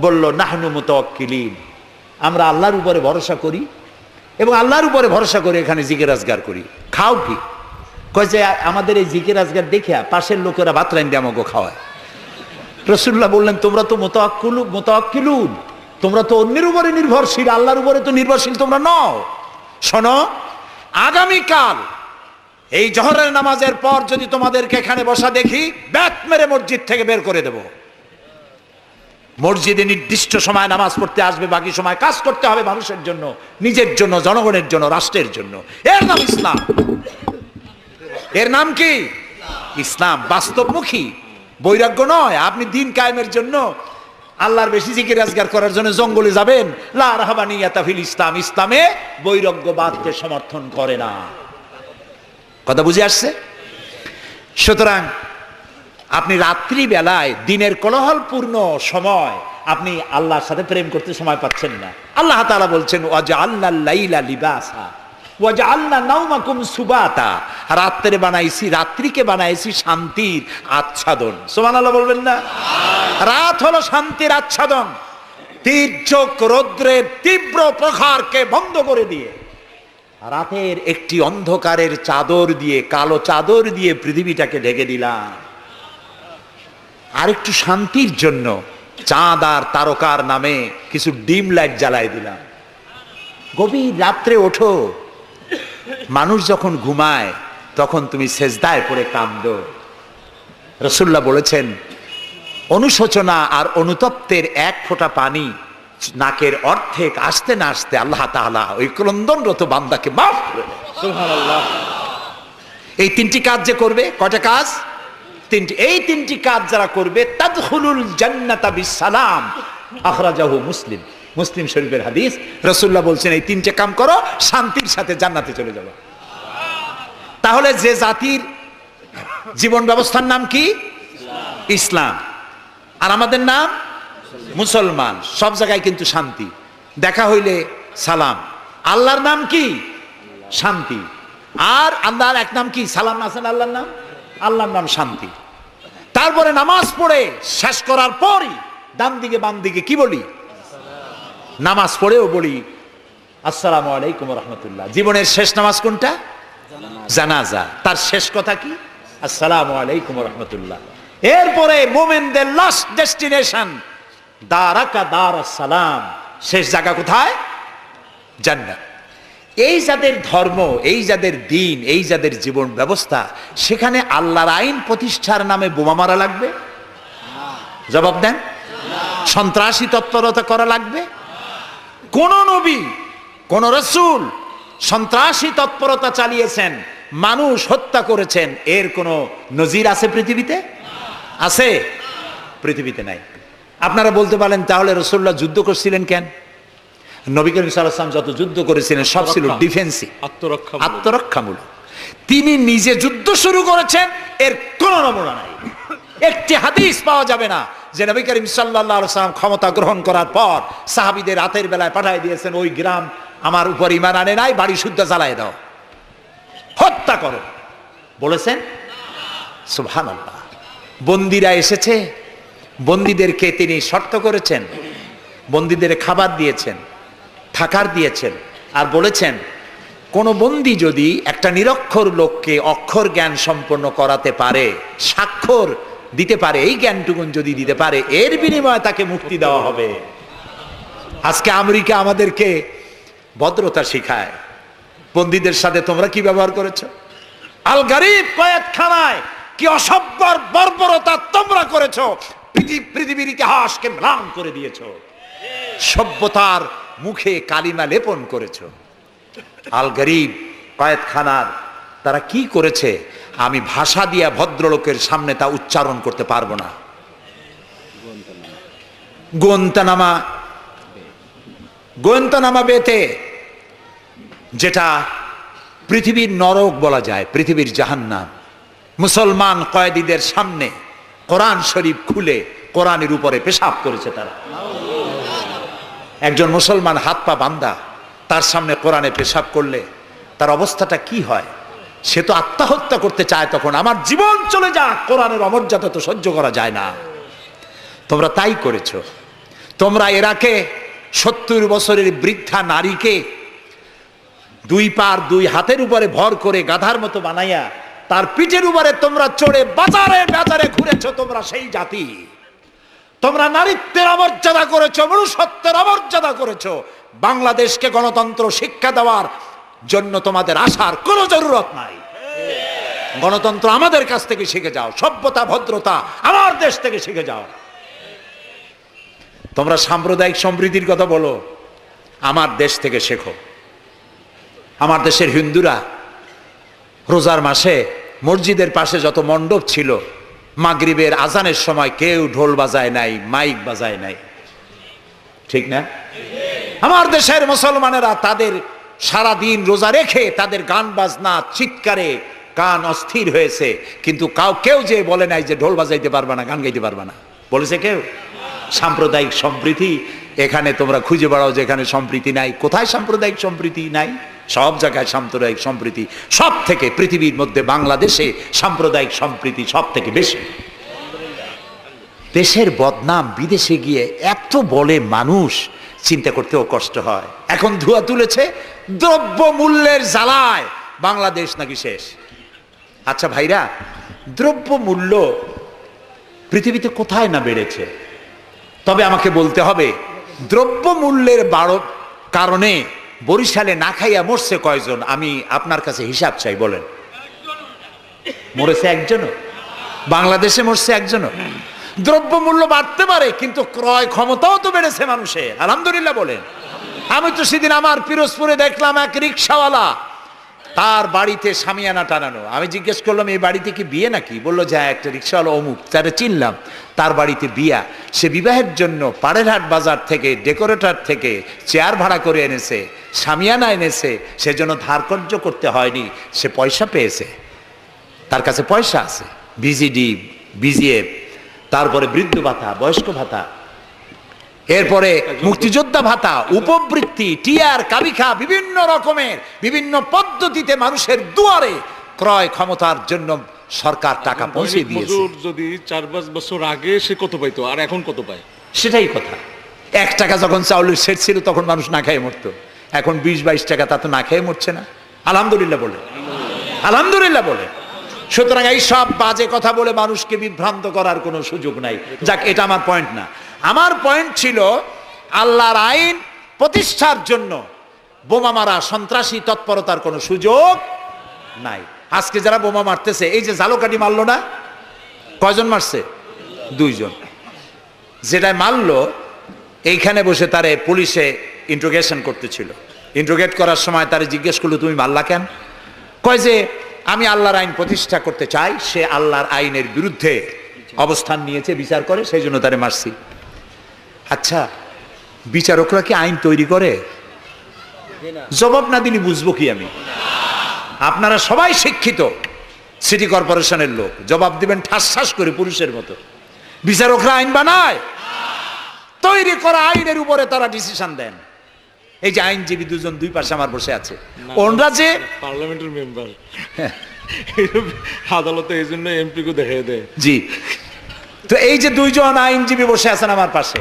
বলল নাহনু মুতাওয়াক্কিলিন, আমরা আল্লাহর উপরে ভরসা করি এবং আল্লাহর উপরে ভরসা করে এখানে জিকির আজগার করি। খাও কি? কয় যে আমাদের এই জিকির আজগার দেখিয়া পাশের লোকেরা ভাত রাইন্দে আমাকে খাওয়ায়। রাসূলুল্লাহ বললেন তোমরা তো মুতাওয়াক্কিলুন, তোমরা তো অন্যের উপরে নির্ভরশীল, আল্লাহর উপরে তো নির্ভরশীল তোমরা নও। শোনো, আগামীকাল এই জোহরের নামাজের পর যদি তোমাদেরকে এখানে বসা দেখি, ব্যাট মেরে মসজিদ থেকে বের করে দেব। মসজিদে নির্দিষ্ট সময় নামাজ পড়তে আসবে, বাকি সময় কাজ করতে হবে মানুষের জন্য, নিজের জন্য, জনগণের জন্য, রাষ্ট্রের জন্য। এর নাম ইসলাম। এর নাম কি? ইসলাম। বাস্তবমুখী, বৈরাগ্য নয়। আপনি দিন কায়েমের জন্য, আল্লাহর বেশি জিকির আজগার করার জন্য জঙ্গলে যাবেন, লা রাহবানিয়াতা ফিল ইসলাম, ইসলামে বৈরাগ্যবাদকে সমর্থন করে না। কথা বুঝে আসছে? সুতরাং আপনি রাত্রি বেলায়, দিনের কোলাহলপূর্ণ সময়, আপনি আল্লাহর সাথে প্রেম করতে সময় পাচ্ছেন না। আল্লাহ তাআলা বলছেন ওয়াজআলনাল লাইলা লিবাসা ওয়াজআলনা নাওমাকুম সুবাতা, রাত্রে বানাইছি, রাত্রিকে বানাইছি শান্তির আচ্ছাদন। সুবহানাল্লাহ বলবেন না? রাত হলো শান্তির আচ্ছাদন। তীর্যক রৌদ্রের তীব্র প্রখারকে বন্ধ করে দিয়ে, রাতের একটি অন্ধকারের চাদর দিয়ে, কালো চাদর দিয়ে পৃথিবীটাকে ঢেকে দিলাম। আরেকটু শান্তির জন্য চাঁদ আর তারকার নামে কিছু ডিম লাইট জ্বালাই দিলাম। গভীর রাত্রে ওঠো, মানুষ যখন ঘুমায় তখন তুমি সেজদায় পড়ে কাঁদো। রাসূলুল্লাহ বলেছেন, অনুশোচনা আর অনুতপ্তের এক ফোঁটা পানি নাকের অর্ধেক আসতে না আসতে আল্লাহ তাআলা ওই ক্রন্দনরত বান্দাকে মাফ করে দেন। সুবহানাল্লাহ। এই তিনটি কাজ যে করবে, কয়টা কাজ? তিনটি। এই তিনটি কাজ যারা করবে তাদখুলুল জান্নাতা বিসসালাম, আখরাজাহু মুসলিম। মুসলিম শরীফের হাদিস। রাসূলুল্লাহ বলছেন, এই তিনটে কাম করো, শান্তির সাথে জান্নাতে চলে যাবে। তাহলে যে জাতির জীবন ব্যবস্থার নাম কি? ইসলাম। আর আমাদের নাম মুসলমান। সব জায়গায় কিন্তু শান্তি, দেখা হইলে সালাম। আল্লাহর নাম কি? শান্তি। আর আল্লাহর এক নাম কি? সালাম আছেন আল্লাহর নাম, আল্লাহর নাম শান্তি। তারপরে নামাজ পড়ে শেষ করার পরই ডান দিকে বাম দিকে কি বলি? নামাজ পড়েও বলি আসসালামু আলাইকুম ওয়া রাহমাতুল্লাহ। জীবনের শেষ নামাজ কোনটা? জানাজা। তার শেষ কথা কি? আসসালামু আলাইকুম ওয়া রাহমাতুল্লাহ। এরপরে মুমিনদের লাস্ট ডেস্টিনেশন দারাকা দারাস সালাম, শেষ জায়গা কোথায়? জান্নাত। এই যাদের ধর্ম, এই যাদের দিন, এই যাদের জীবন ব্যবস্থা, সেখানে আল্লাহর আইন প্রতিষ্ঠার নামে বোমা মারা লাগবে? জবাব দেন। সন্ত্রাসী তৎপরতা করা লাগবে? কোন নবী, কোন রাসূল সন্ত্রাসী তৎপরতা চালিয়েছেন, মানুষ হত্যা করেছেন, এর কোন নজির আছে পৃথিবীতে? আছে? পৃথিবীতে নাই। আপনারা বলতে পারেন, তাহলে রাসূলুল্লাহ যুদ্ধ করছিলেন কেন? নবী করিম সাল্লাল্লাহু আলাইহি ওয়াসাল্লাম যত যুদ্ধ করেছিলেন সব ছিল ডিফেন্সিভ, আত্মরক্ষামূলক। তিনি নিজে যুদ্ধ শুরু করেছেন, এর কোন নমুনা নাই। একটি হাদিস পাওয়া যাবে না যে নবী করিম সাল্লাল্লাহু আলাইহি ওয়াসাল্লাম ক্ষমতা গ্রহণ করার পর সাহাবীদের রাতের বেলায় পাঠিয়ে দিয়েছেন, ওই গ্রাম আমার উপর ঈমান আনে নাই, বাড়ি শুদ্ধ জ্বালায় দাও, হত্যা করো, বলেছেন? সুবহানাল্লাহ। বন্দীরা এসেছে, বন্দীদেরকে তিনি শর্ত করেছেন, বন্দীদের খাবার দিয়েছেন, থাকার দিয়েছেন, আর বলেছেন কোন বন্দী যদি একটা নিরক্ষর লোককে অক্ষর জ্ঞান সম্পন্ন করাতে পারে, স্বাক্ষর দিতে পারে, এই জ্ঞানটুকুন যদি দিতে পারে, এর বিনিময়ে তাকে মুক্তি দেওয়া হবে। আজকে আমেরিকা আমাদেরকে ভদ্রতা শিখায়, বন্দীদের সাথে তোমরা কি ব্যবহার করেছো? আল গারিব কয়েদখানায় কি অসভ্য বর্বরতা তোমরা করেছো, পৃথিবীর ইতিহাসকে ম্লান করে দিয়েছো, সভ্যতার মুখে কালিমা লেপন করেছো। আল গারিব কয়েদখানার তারা কি করেছে, আমি ভাষা দিয়া ভদ্রলোকের সামনে তা উচ্চারণ করতে পারবো না। গোয়েন্তানামা বেতে, যেটা পৃথিবীর নরক বলা যায়, পৃথিবীর জাহান্নাম, মুসলমান কয়েদিদের সামনে কোরআন শরীফ খুলে কোরআনের উপরে পেশাব করেছে তারা। একজন মুসলমান হাত পা বান্ধা, তার সামনে কোরআনে পেশাব করলে তার অবস্থাটা কি হয়? সে তো আত্মহত্যা করতে চায়, তখন আমার জীবন চলে যাক, কোরআনের অমর্যাদা তো সহ্য করা যায় না। তোমরা তাই করেছো। তোমরা এরাকে 70 বছরের বৃদ্ধা নারীকে দুই পার দুই হাতের উপরে ভর করে গাধার মতো বানাইয়া তার পিঠের উপরে তোমরা চড়ে বাজারে বাজারে ঘুরেছো। তোমরা সেই জাতি, তোমরা নারীত্বের অমর্যাদা করেছো, মনুষ্যত্বের অমর্যাদা করেছো। বাংলাদেশকে গণতন্ত্র শিক্ষা দেওয়ার জন্য তোমাদের আসার কোনো জরুরত নাই। গণতন্ত্র আমাদের কাছ থেকে শিখে যাও, সভ্যতা ভদ্রতা আমার দেশ থেকে শিখে যাও। তোমরা সাম্প্রদায়িক সম্প্রীতির কথা বলো, আমার দেশ থেকে শেখো। আমার দেশের হিন্দুরা রোজার মাসে মসজিদের পাশে যত মণ্ডপ ছিল, মাগরিবের আজানের সময় কেউ ঢোল বাজায় নাই, মাইক বাজায় নাই, ঠিক না? আমার দেশের মুসলমানেরা তাদের সারা দিন রোজা রেখে তাদের গান বাজনা চিৎকারে কান অস্থির হয়েছে, কিন্তু কেউ যে বলে নাই যে ঢোল বাজাইতে পারবে না, গান গাইতে পারবে না, বলেছে কেউ? সাম্প্রদায়িক সম্প্রীতি এখানে তোমরা খুঁজে বেড়াও, যেখানে সম্প্রীতি নাই। কোথায় সাম্প্রদায়িক সম্প্রীতি নাই? সব জায়গায় সাম্প্রদায়িক সম্প্রীতি। সব থেকে পৃথিবীর মধ্যে বাংলাদেশে সাম্প্রদায়িক সম্প্রীতি সব থেকে বেশি। দেশের বদনাম বিদেশে গিয়ে এত বলে মানুষ, চিন্তা করতেও কষ্ট হয়। এখন ধোঁয়া তুলেছে দ্রব্য মূল্যের জ্বালায় বাংলাদেশ নাকি শেষ। আচ্ছা ভাইরা, দ্রব্য মূল্য পৃথিবীতে কোথায় না বেড়েছে? তবে আমাকে বলতে হবে, দ্রব্য মূল্যের কারণে বরিশালে না খাইয়া মরছে কয়জন? আমি আপনার কাছে হিসাব চাই, বলেন। মরেছে একজনও? বাংলাদেশে মরছে একজনও? দ্রব্য মূল্য বাড়তে পারে, কিন্তু ক্রয় ক্ষমতাও তো বেড়েছে মানুষের, আলহামদুলিল্লাহ বলেন। আমি তো সেদিন আমার পিরোজপুরে দেখলাম এক রিক্সাওয়ালা, তার বাড়িতে শামিয়ানা টানানো। আমি জিজ্ঞেস করলাম, এই বাড়িতে কি বিয়ে নাকি? বললো যে একটা রিক্সাওয়ালা অমুক, তারা চিনলাম, তার বাড়িতে বিয়া। সে বিবাহের জন্য পাড়েরহাট বাজার থেকে, ডেকোরেটর থেকে চেয়ার ভাড়া করে এনেছে, শামিয়ানা এনেছে, সেজন্য ধারকর্য করতে হয়নি, সে পয়সা পেয়েছে, তার কাছে পয়সা আছে। বিজিডি, বিজিএফ, তারপরে বৃদ্ধ ভাতা, বয়স্ক ভাতা, এরপরে মুক্তিযোদ্ধা ভাতা, উপবৃত্তি, টিআর, কাবিখা, বিভিন্ন রকমের বিভিন্ন পদ্ধতিতে মানুষের দুয়ারে ক্রয় ক্ষমতার জন্য সরকার টাকা পৌঁছে দিয়েছে। যদি 4-5 বছর আগে সে কত পাইতো, আর এখন কত পায়? সেটাই কথা। 1 টাকা যখন চাউলের সেট ছিল তখন মানুষ না খেয়ে মরতো, এখন 20-22 টাকা, তা তো না খেয়ে মরছে না। আলহামদুলিল্লাহ বলে, আলহামদুলিল্লাহ বলে। সুতরাং এই সব বাজে কথা বলে মানুষকে বিভ্রান্ত করার কোনো সুযোগ নাই। যাক, এটা আমার পয়েন্ট না। আমার পয়েন্ট ছিল, আল্লাহর আইন প্রতিষ্ঠার জন্য বোমা মারা, সন্ত্রাসী তৎপরতার কোনো সুযোগ নাই। আজকে যারা বোমা মারতেছে, এই যে ঝালকাঠি মারলো না, কয়জন মারছে? 2 জন। যেটা মারলো, এইখানে বসে তারে পুলিশে ইন্ট্রোগেশন করতেছিল। ইন্ট্রোগেট করার সময় তারে জিজ্ঞেস করলো, তুমি মারলা কেন? কয় যে আমি আল্লাহর আইন প্রতিষ্ঠা করতে চাই, সে আল্লাহর আইনের বিরুদ্ধে অবস্থান নিয়েছে, বিচার করে, সেই জন্য তারে মারছি। আচ্ছা, বিচারকরা কি আইন তৈরি করে? জবাব না দিলে বুঝবো কি আমি? আপনারা সবাই শিক্ষিত, সিটি কর্পোরেশনের লোক, জবাব দিবেন ঠাস ঠাস করে পুরুষের মতো। বিচারকরা আইন বানায়? তৈরি করা আইনের উপরে তারা ডিসিশন দেন। এই যে আইনজীবী 2 জন 2 পাশে আমার বসে আছে, ওনরা যে পার্লামেন্টের মেম্বার, আদালতে এই জন্য এমপি কে দেখাই দেয়। জি, তো এই যে 2 জন আইনজীবী বসে আছেন আমার পাশে,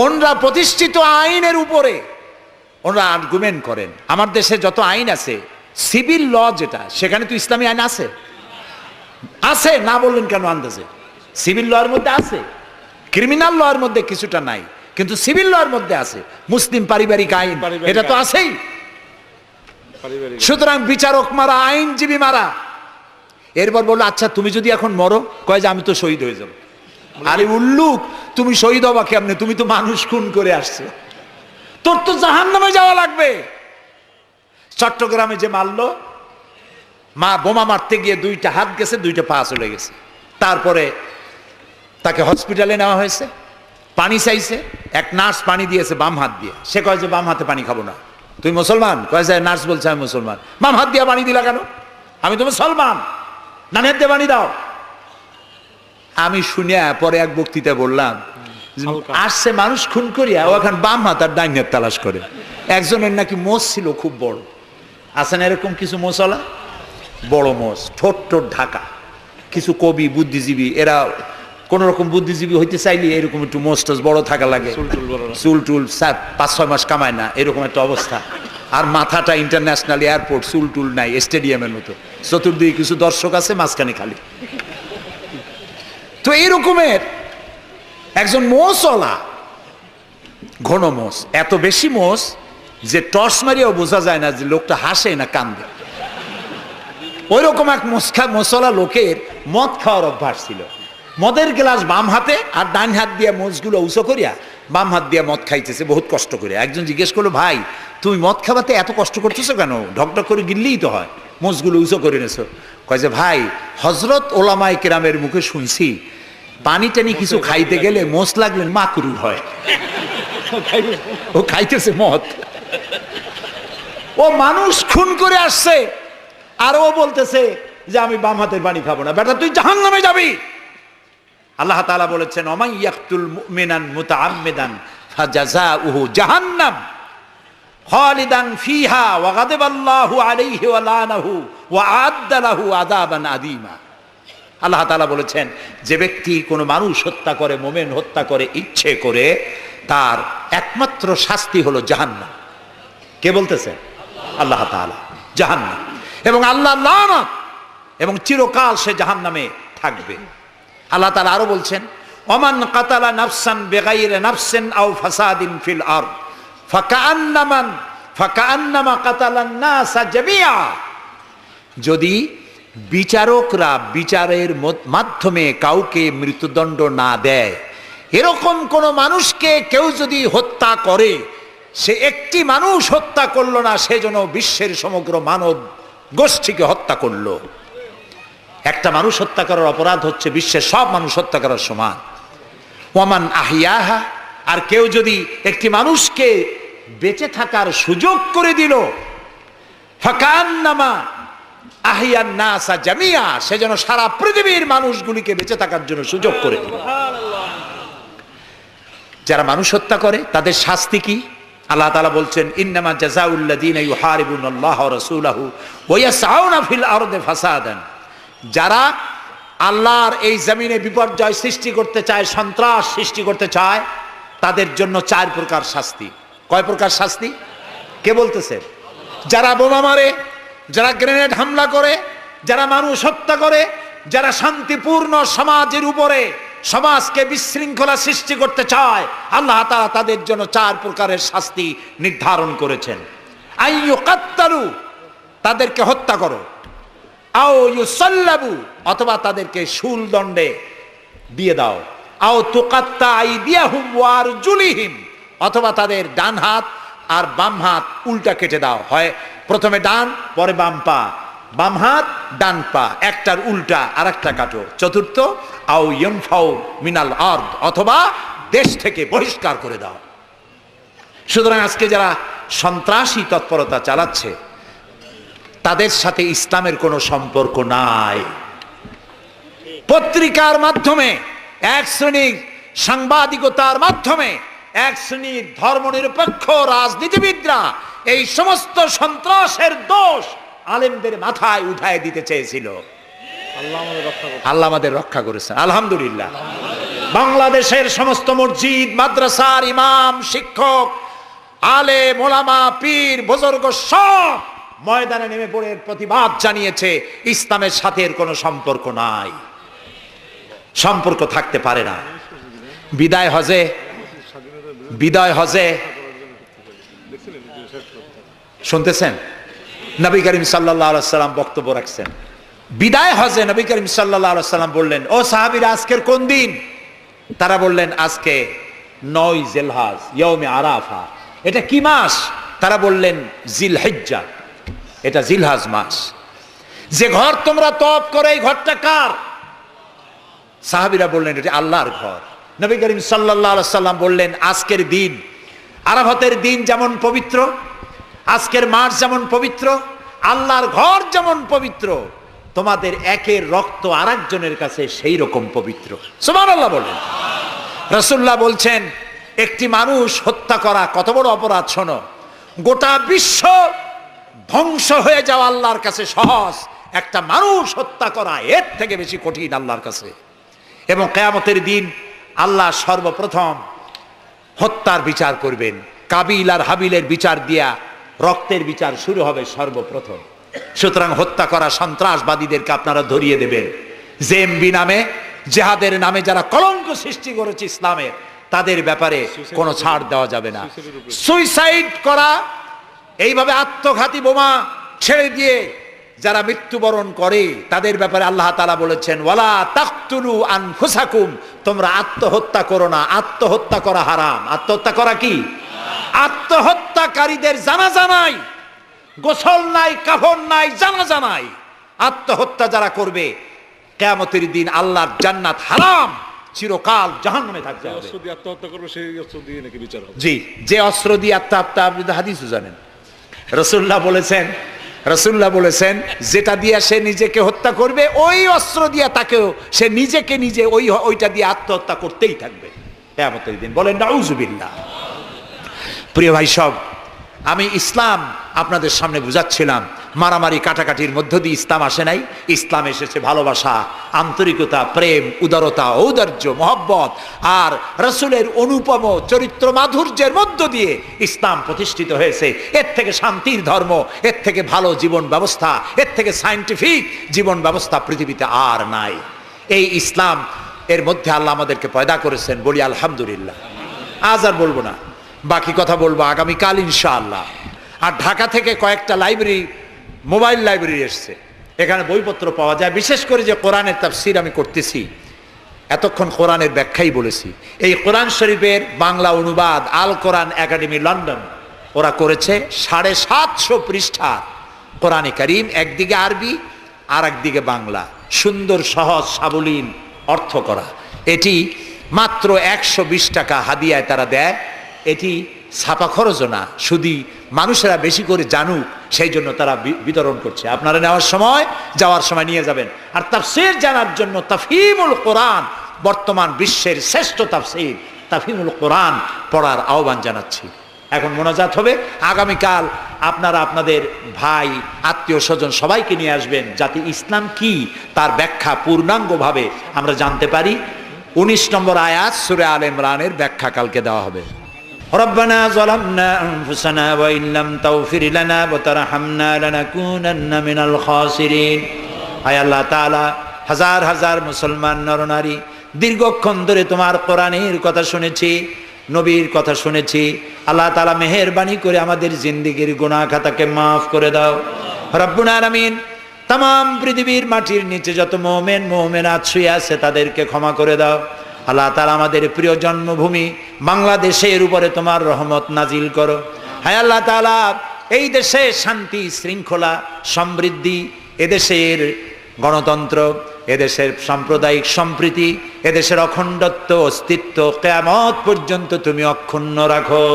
ওনরা প্রতিষ্ঠিত আইনের উপরে ওনরা আর্গুমেন্ট করেন। আমার দেশে যত আইন আছে, সিভিল ল যেটা, সেখানে তো ইসলামী আইন আছে, আছে না বললেন কেন? আন্দাজে সিভিল ল এর মধ্যে আছে, ক্রিমিনাল ল এর মধ্যে কিছুটা নাই, কিন্তু সিভিল ল এর মধ্যে আছে। মুসলিম পারিবারিক আইন, এটা তো আছেই। সুতরাং বিচারক মারা, আইনজীবী মারা। এরপর বললো, আচ্ছা তুমি যদি এখন মরো, কয় যে আমি তো শহীদ হয়ে যাবো। আরে উল্লুক, তুমি শহীদ হবা কেমনে? তুমি তো মানুষ খুন করে আসছো, তোর তো জাহান্নামে যাওয়া লাগবে। চট্টগ্রামে যে মারলো, মা বোমা মারতে গিয়ে 2টা হাত গেছে, 2টা পা চলে গেছে। তারপরে তাকে হসপিটালে নেওয়া হয়েছে, পানি চাইছে, এক নার্স পানি দিয়েছে বাম হাত দিয়ে। সে কয় যে বাম হাতে পানি খাবো না। তুই মুসলমান? কয় যে নার্স বলছে আমি মুসলমান। বাম হাত দিয়ে পানি দিলা কেন? আমি তো মুসলমান, ডান হাত দিয়ে পানি দাও। আমি শুনিয়া পরে এক বক্তৃতা বললাম, আসছে মানুষ খুন করিয়া, ও এখন বাম হাত আর ডাইন হাত তালাশ করে। একজনের নাকি মোষ ছিল খুব বড়, আছে না এরকম কিছু মোষওয়ালা, বড় মোষ, ঠোঁট ঠোঁট ঢাকা। কিছু কবি, বুদ্ধিজীবী, এরা কোন রকম বুদ্ধিজীবী হইতে চাইলে এরকম একটু মোষ টোষ বড় থাকা লাগে, চুল টুল 5-6 মাস কামায় না, এরকম একটা অবস্থা। আর মাথাটা ইন্টারন্যাশনাল এয়ারপোর্ট, চুল টুল নাই, স্টেডিয়ামের মতো, চতুর্দিকে কিছু দর্শক আছে, মাঝখানে খালি। তো এইরকমের একজন মোষওয়ালা, ঘন মোষ, এত বেশি মোষ যে টর্চ মারিয়াও বোঝা যায় না যে লোকটা হাসে না কান্দে। ওই রকম এক মোষওয়ালা লোকের মদ খাওয়ার অভ্যাস ছিল। মদের গ্লাস বাম হাতে, আর ডান হাত দিয়ে মোষগুলো উঁচু করিয়া বাম হাত দিয়ে মদ খাইতেছে বহুত কষ্ট করে। একজন জিজ্ঞেস করলো, ভাই তুমি মদ খাওয়াতে এত কষ্ট করতেছো কেন? ঢকঢক করে গিললেই তো হয়, মোষগুলো উঁচু করে নেছো। কয় যে ভাই, হজরত ওলামায়ে কেরামের মুখে শুনছি, পানি টানি কিছু খাইতে গেলে মোষ লাগলে মাকরুহ হয়। ও খাইতেছে মদ, ও মানুষ খুন করে আসছে, আর ও বলতেছে যে আমি বাম হাতের পানি খাবো না। বেটা তুই জাহান্নামে যাবি। আল্লাহ তাআলা বলেছেন, ওমান ইয়াকতুল মুমিনান মুতাআম্মিদান ফাজাযাউহু জাহান্নাম খালিদান ফিহা ওয়া গাদাবাল্লাহু আলাইহি ওয়া লানাহু ওয়া আ'আদ্দা লাহু আযাবান আযীমা। আল্লাহ তাআলা বলেছেন, যে ব্যক্তি কোনো মানুষ হত্যা করে, মুমিন হত্যা করে ইচ্ছে করে, তার একমাত্র শাস্তি হলো জাহান্নাম। কে বলতেছে? আল্লাহ তাআলা। জাহান্নাম এবং আল্লাহ লানত, এবং চিরকাল সে জাহান্নামে থাকবে। আল্লাহ তাআলা আরো বলছেন, ওমান কাতালা নাফসান বিগাইরি নাফসিন আও ফাসাদিন ফিল আরদ ফাকান্নামা কাতালান নাসা জামিআ। যদি বিচারকরা বিচারের মাধ্যমে কাউকে মৃত্যুদণ্ড না দেয়, এরকম কোন মানুষকে কেউ যদি হত্যা করে, সে একটি মানুষ হত্যা করলো না, সে যেন বিশ্বের সমগ্র মানব গোষ্ঠীকে হত্যা করলো। একটা মানুষ হত্যা করার অপরাধ হচ্ছে বিশ্বের সব মানুষ হত্যা করার সমান। ওয়ামান আহিয়াহা, আর কেউ যদি একটি মানুষকে বেঁচে থাকার সুযোগ করে দিল, ফাকান্নামা আহিয়ান নাসা জামিয়া, সে যেন সারা পৃথিবীর মানুষগুলিকে বেঁচে থাকার জন্য সুযোগ করে দিল। যারা মানুষ হত্যা করে তাদের শাস্তি কি? আল্লাহ তাআলা বলছেন, ইন্নামা জাযাউল্লাযীনা ইউহারিবুনাল্লাহ ওয়া রাসূলাহু ওয়া ইয়াসআউনা ফিল আরদি ফাসাদান, যারা আল্লাহর এই জমিনে বিপর্যয় সৃষ্টি করতে চায়, সন্ত্রাস সৃষ্টি করতে চায়, তাদের জন্য 4 প্রকার শাস্তি। কয় প্রকার শাস্তি? কে বলতেছে? যারা বোমা মারে, যারা গ্রেনেড হামলা করে, যারা মানুষ হত্যা করে, যারা শান্তিপূর্ণ সমাজের উপরে সমাজকে বিশৃঙ্খলা সৃষ্টি করতে চায়, আল্লাহ তাআলা তাদের জন্য 4 প্রকারের শাস্তি নির্ধারণ করেছেন। আইয়ুকাত্তালু, তাদেরকে হত্যা করো, আও ইউসাল্লাবু, অথবা তাদেরকে শুল দণ্ডে দিয়ে দাও, আও তুকাত্তা আইদিয়াহুম ওয়া আরজুলিহিম, অথবা তাদের ডান হাত আর বাম হাত উল্টা কেটে দাও। হয় প্রথমে ডান, পরে বাম পা, বাম হাত ডান পা, একটার উল্টা আর একটা কাটো। চতুর্থ, আও ইয়ানফাউ মিনাল আরদ, অথবা দেশ থেকে বহিষ্কার করে দাও। সুতরাং আজকে যারা সন্ত্রাসী তৎপরতা চালাচ্ছে, তাদের সাথে ইসলামের কোনো সম্পর্ক নাই। পত্রিকার মাধ্যমে, এক শ্রেণীর সাংবাদিকতার মাধ্যমে এক শ্রেণীর ধর্মনিরপেক্ষ রাজনীতিবিদরা এই সমস্ত সন্ত্রাসের দোষ আলেমদের মাথায় উঠায় দিতে চেয়েছিল। আল্লাহ আমাদের রক্ষা করেছেন, আলহামদুলিল্লাহ। বাংলাদেশের সমস্ত মসজিদ, মাদ্রাসার ইমাম, শিক্ষক, আলেম, ওলামা, পীর, বুজুর্গ সব ময়দানে নেমে পড়ে প্রতিবাদ জানিয়েছে, ইসলামের সাথে এর কোনো সম্পর্ক নাই, সম্পর্ক থাকতে পারে না। বিদায় হজে শুনতেছেন, নবী করিম সাল্লাল্লাহু আলাইহি ওয়াসাল্লাম বক্তব্য রাখছেন। বিদায় হজে নবী করিম সাল্লাল্লাহু আলাইহি ওয়াসাল্লাম বললেন, ও সাহাবীরা, আজকের কোন দিন? তারা বললেন, আজকে 9 জিলহজ, ইয়াউমে আরাফা। এটা কি মাস? তারা বললেন, জিলহিজ্জা, এটা জিলহজ মাস। যে ঘর তোমরা তওয়াফ করে, এই ঘরটা কার? সাহাবীরা বললেন, এটা আল্লাহর ঘর। নবী করিম সাল্লাল্লাহু আলাইহি ওয়াসাল্লাম বললেন, আজকের দিন, আরাফাতের দিন যেমন পবিত্র, আজকের মাস যেমন পবিত্র, আল্লাহর ঘর যেমন পবিত্র, তোমাদের একের রক্ত আরেকজনের কাছে সেই রকম পবিত্র। সুবহানাল্লাহ বলেন। রাসূলুল্লাহ বলছেন, একটি মানুষ হত্যা করা কত বড় অপরাধ শোনো। গোটা বিশ্ব ধ্বংস হয়ে যাওয়া আল্লাহর কাছে সহজ, একটা মানুষ হত্যা করা এর থেকে বেশি কঠিন আল্লাহর কাছে। এবং কিয়ামতের দিন আল্লাহ সর্বপ্রথম হত্যার বিচার করবেন। কাবিল আর হাবিলের বিচার দিয়া রক্তের বিচার শুরু হবে সর্বপ্রথম। সুতরাং হত্যা করা সন্ত্রাসবাদীদেরকে আপনারা ধরিয়ে দেবেন। জেএমবি নামে, জেহাদের নামে যারা কলঙ্ক সৃষ্টি করেছে ইসলামের, তাদের ব্যাপারে কোনো ছাড় দেওয়া যাবে না। সুইসাইড করা, এইভাবে আত্মঘাতী বোমা ছেড়ে দিয়ে যারা মৃত্যুবরণ করে, তাদের ব্যাপারে আল্লাহ তাআলা বলেছেন, ওয়ালা তাকতুলু আনফুসাকুম, তোমরা আত্মহত্যা করো না। আত্মহত্যা করা হারাম। আত্মহত্যা করা কি? আত্মহত্যাকারীদের জানাজা নাই, গোসল নাই, কাফন নাই, জানাজা নাই। আত্মহত্যা যারা করবে, কিয়ামতের দিন আল্লাহর জান্নাত হারাম, চিরকাল জাহান্নামে থাকতে হবে। অস্ত্র দিয়ে আত্মহত্যা করবে, সেই অস্ত্র দিয়ে নাকি বিচার হবে? জি, যে অস্ত্র দিয়ে আত্মহত্যা, আপনি তো হাদিসও জানেন। রাসূলুল্লাহ বলেছেন যেটা দিয়ে সে নিজেকে হত্যা করবে, ওই অস্ত্র দিয়ে তাকেও সে নিজেকে নিজে ওইটা দিয়ে আত্মহত্যা করতেই থাকবে কিয়ামতের দিন। বলেন নাউযুবিল্লাহ। প্রিয় ভাই সব, আমি ইসলাম আপনাদের সামনে বুঝাচ্ছিলাম। মারামারি কাটাকাটির মধ্য দিয়ে ইসলাম আসে নাই। ইসলাম এসেছে ভালোবাসা, আন্তরিকতা, প্রেম, উদারতা, ঔদার্য, মহব্বত আর রাসূলের অনুপম চরিত্র মাধুর্যের মধ্য দিয়ে ইসলাম প্রতিষ্ঠিত হয়েছে। এর থেকে শান্তির ধর্ম, এর থেকে ভালো জীবন ব্যবস্থা, এর থেকে সায়েন্টিফিক জীবন ব্যবস্থা পৃথিবীতে আর নাই। এই ইসলাম এর মধ্যে আল্লাহ আমাদেরকে পয়দা করেছেন, বলি আলহামদুলিল্লাহ। আজ আর বলবো না, বাকি কথা বলবো আগামীকাল ইনশাআল্লাহ। আর ঢাকা থেকে কয়েকটা লাইব্রেরি, মোবাইল লাইব্রেরি এসছে, এখানে বইপত্র পাওয়া যায়। বিশেষ করে যে কোরআনের তাফসীর আমি করতেছি, এতক্ষণ কোরআনের ব্যাখ্যাই বলেছি। এই কোরআন শরীফের বাংলা অনুবাদ আল কোরআন একাডেমি লন্ডন ওরা করেছে 750 পৃষ্ঠা কোরআনে কারীম, একদিকে আরবি আর একদিকে বাংলা, সুন্দর সহজ সাবলীল অর্থ করা। এটি মাত্র 120 টাকা হাদিয়ায় তারা দেয়। এটি ছাপা খরচও না, শুধু মানুষেরা বেশি করে জানুক সেই জন্য তারা বিতরণ করছে। আপনারা নেওয়ার সময়, যাওয়ার সময় নিয়ে যাবেন। আর তাফসীর জানার জন্য তাফহিমুল কোরআন, বর্তমান বিশ্বের শ্রেষ্ঠ তাফসীর তাফহিমুল কোরআন পড়ার আহ্বান জানাচ্ছি। এখন মোনাজাত হবে। আগামীকাল আপনারা আপনাদের ভাই, আত্মীয় স্বজন সবাইকে নিয়ে আসবেন, যাতে ইসলাম কি তার ব্যাখ্যা পূর্ণাঙ্গভাবে আমরা জানতে পারি। 19 নম্বর আয়াত সূরা আলে ইমরানের ব্যাখ্যা কালকে দেওয়া হবে। রব্বানা যালামনা আনফুসানা ওয়া ইল্লাম তাগফির লানা ওয়া তারহামনা লানাকুনান্না মিনাল খাসিরিন। আয় আল্লাহ তাআলা, হাজার হাজার মুসলমান নরনারী দীর্ঘক্ষণ ধরে তোমার কোরআনের কথা শুনেছি, নবীর কথা শুনেছি। আল্লাহ তাআলা মেহেরবানি করে আমাদের জিন্দেগির গুনাহ খাতাকে মাফ করে দাও রব্বুল আলামিন। তাম পৃথিবীর মাটির নিচে যত মুমিন মুমিনাত শুয়ে আছে তাদেরকে ক্ষমা করে দাও। আল্লাহ তাআলা আমাদের প্রিয় জন্মভূমি বাংলাদেশের উপরে তোমার রহমত নাজিল করো। হায় আল্লাহ তাআলা, এই দেশে শান্তি, শৃঙ্খলা, সমৃদ্ধি, এদেশের গণতন্ত্র, এদেশের সাম্প্রদায়িক সম্প্রীতি, এদেশের অখণ্ডত্ব, অস্তিত্ব কিয়ামত পর্যন্ত তুমি অক্ষুণ্ণ রাখো।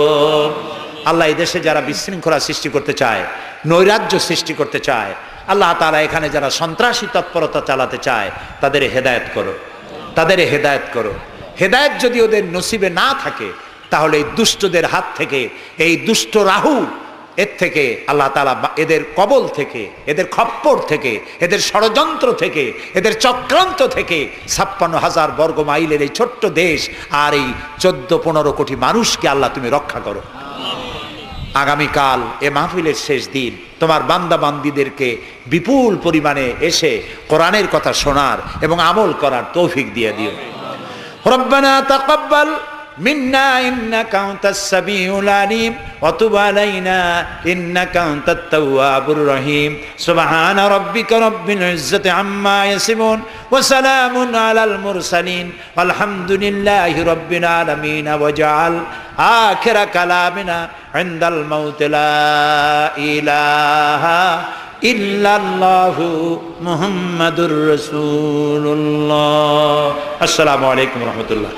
আল্লাহ, এই দেশে যারা বিশৃঙ্খলা সৃষ্টি করতে চায়, নৈরাজ্য সৃষ্টি করতে চায়, আল্লাহ তাআলা এখানে যারা সন্ত্রাসী তৎপরতা চালাতে চায়, তাদের হেদায়েত করো, তাদের হেদায়েত করো। হেদায়েত যদি ওদের নসিবে না থাকে, তাহলে এই দুষ্টদের হাত থেকে, এই দুষ্ট রাহু, এর থেকে আল্লাহ তাআলা এদের কবল থেকে, এদের খপ্পর থেকে, এদের ষড়যন্ত্র থেকে, এদের চক্রান্ত থেকে 56,000 বর্গ মাইলের এই ছোট্ট দেশ আর এই 14-15 কোটি মানুষকে আল্লাহ তুমি রক্ষা করো। আগামীকাল এ মাহফিলের শেষ দিন, তোমার বান্দা বান্দীদেরকে বিপুল পরিমাণে এসে কোরআনের কথা শোনার এবং আমল করার তৌফিক দিয়ে দিও। রব্বানা তাকাব্বাল মিন্না ইন্নাকা আনতাস সামিউল আলিম ওয়া তুব আলাইনা ইন্নাকা আনতাত তাওয়াবুর রহিম। সুবহানা রাব্বিকা রাব্বিল ইজ্জাতি আম্মা ইয়াসিফুন ওয়া সালামুন আলাল মুরসালিন আলহামদুলিল্লাহি রাব্বিল আলামিন। ওয়া জাআল আখিরা কালামিনা ইনদাল মাউত লা ইলাহা ইল্লাল্লাহু মুহাম্মাদুর রাসূলুল্লাহ। আসসালামু আলাইকুম ওয়া রাহমাতুল্লাহ।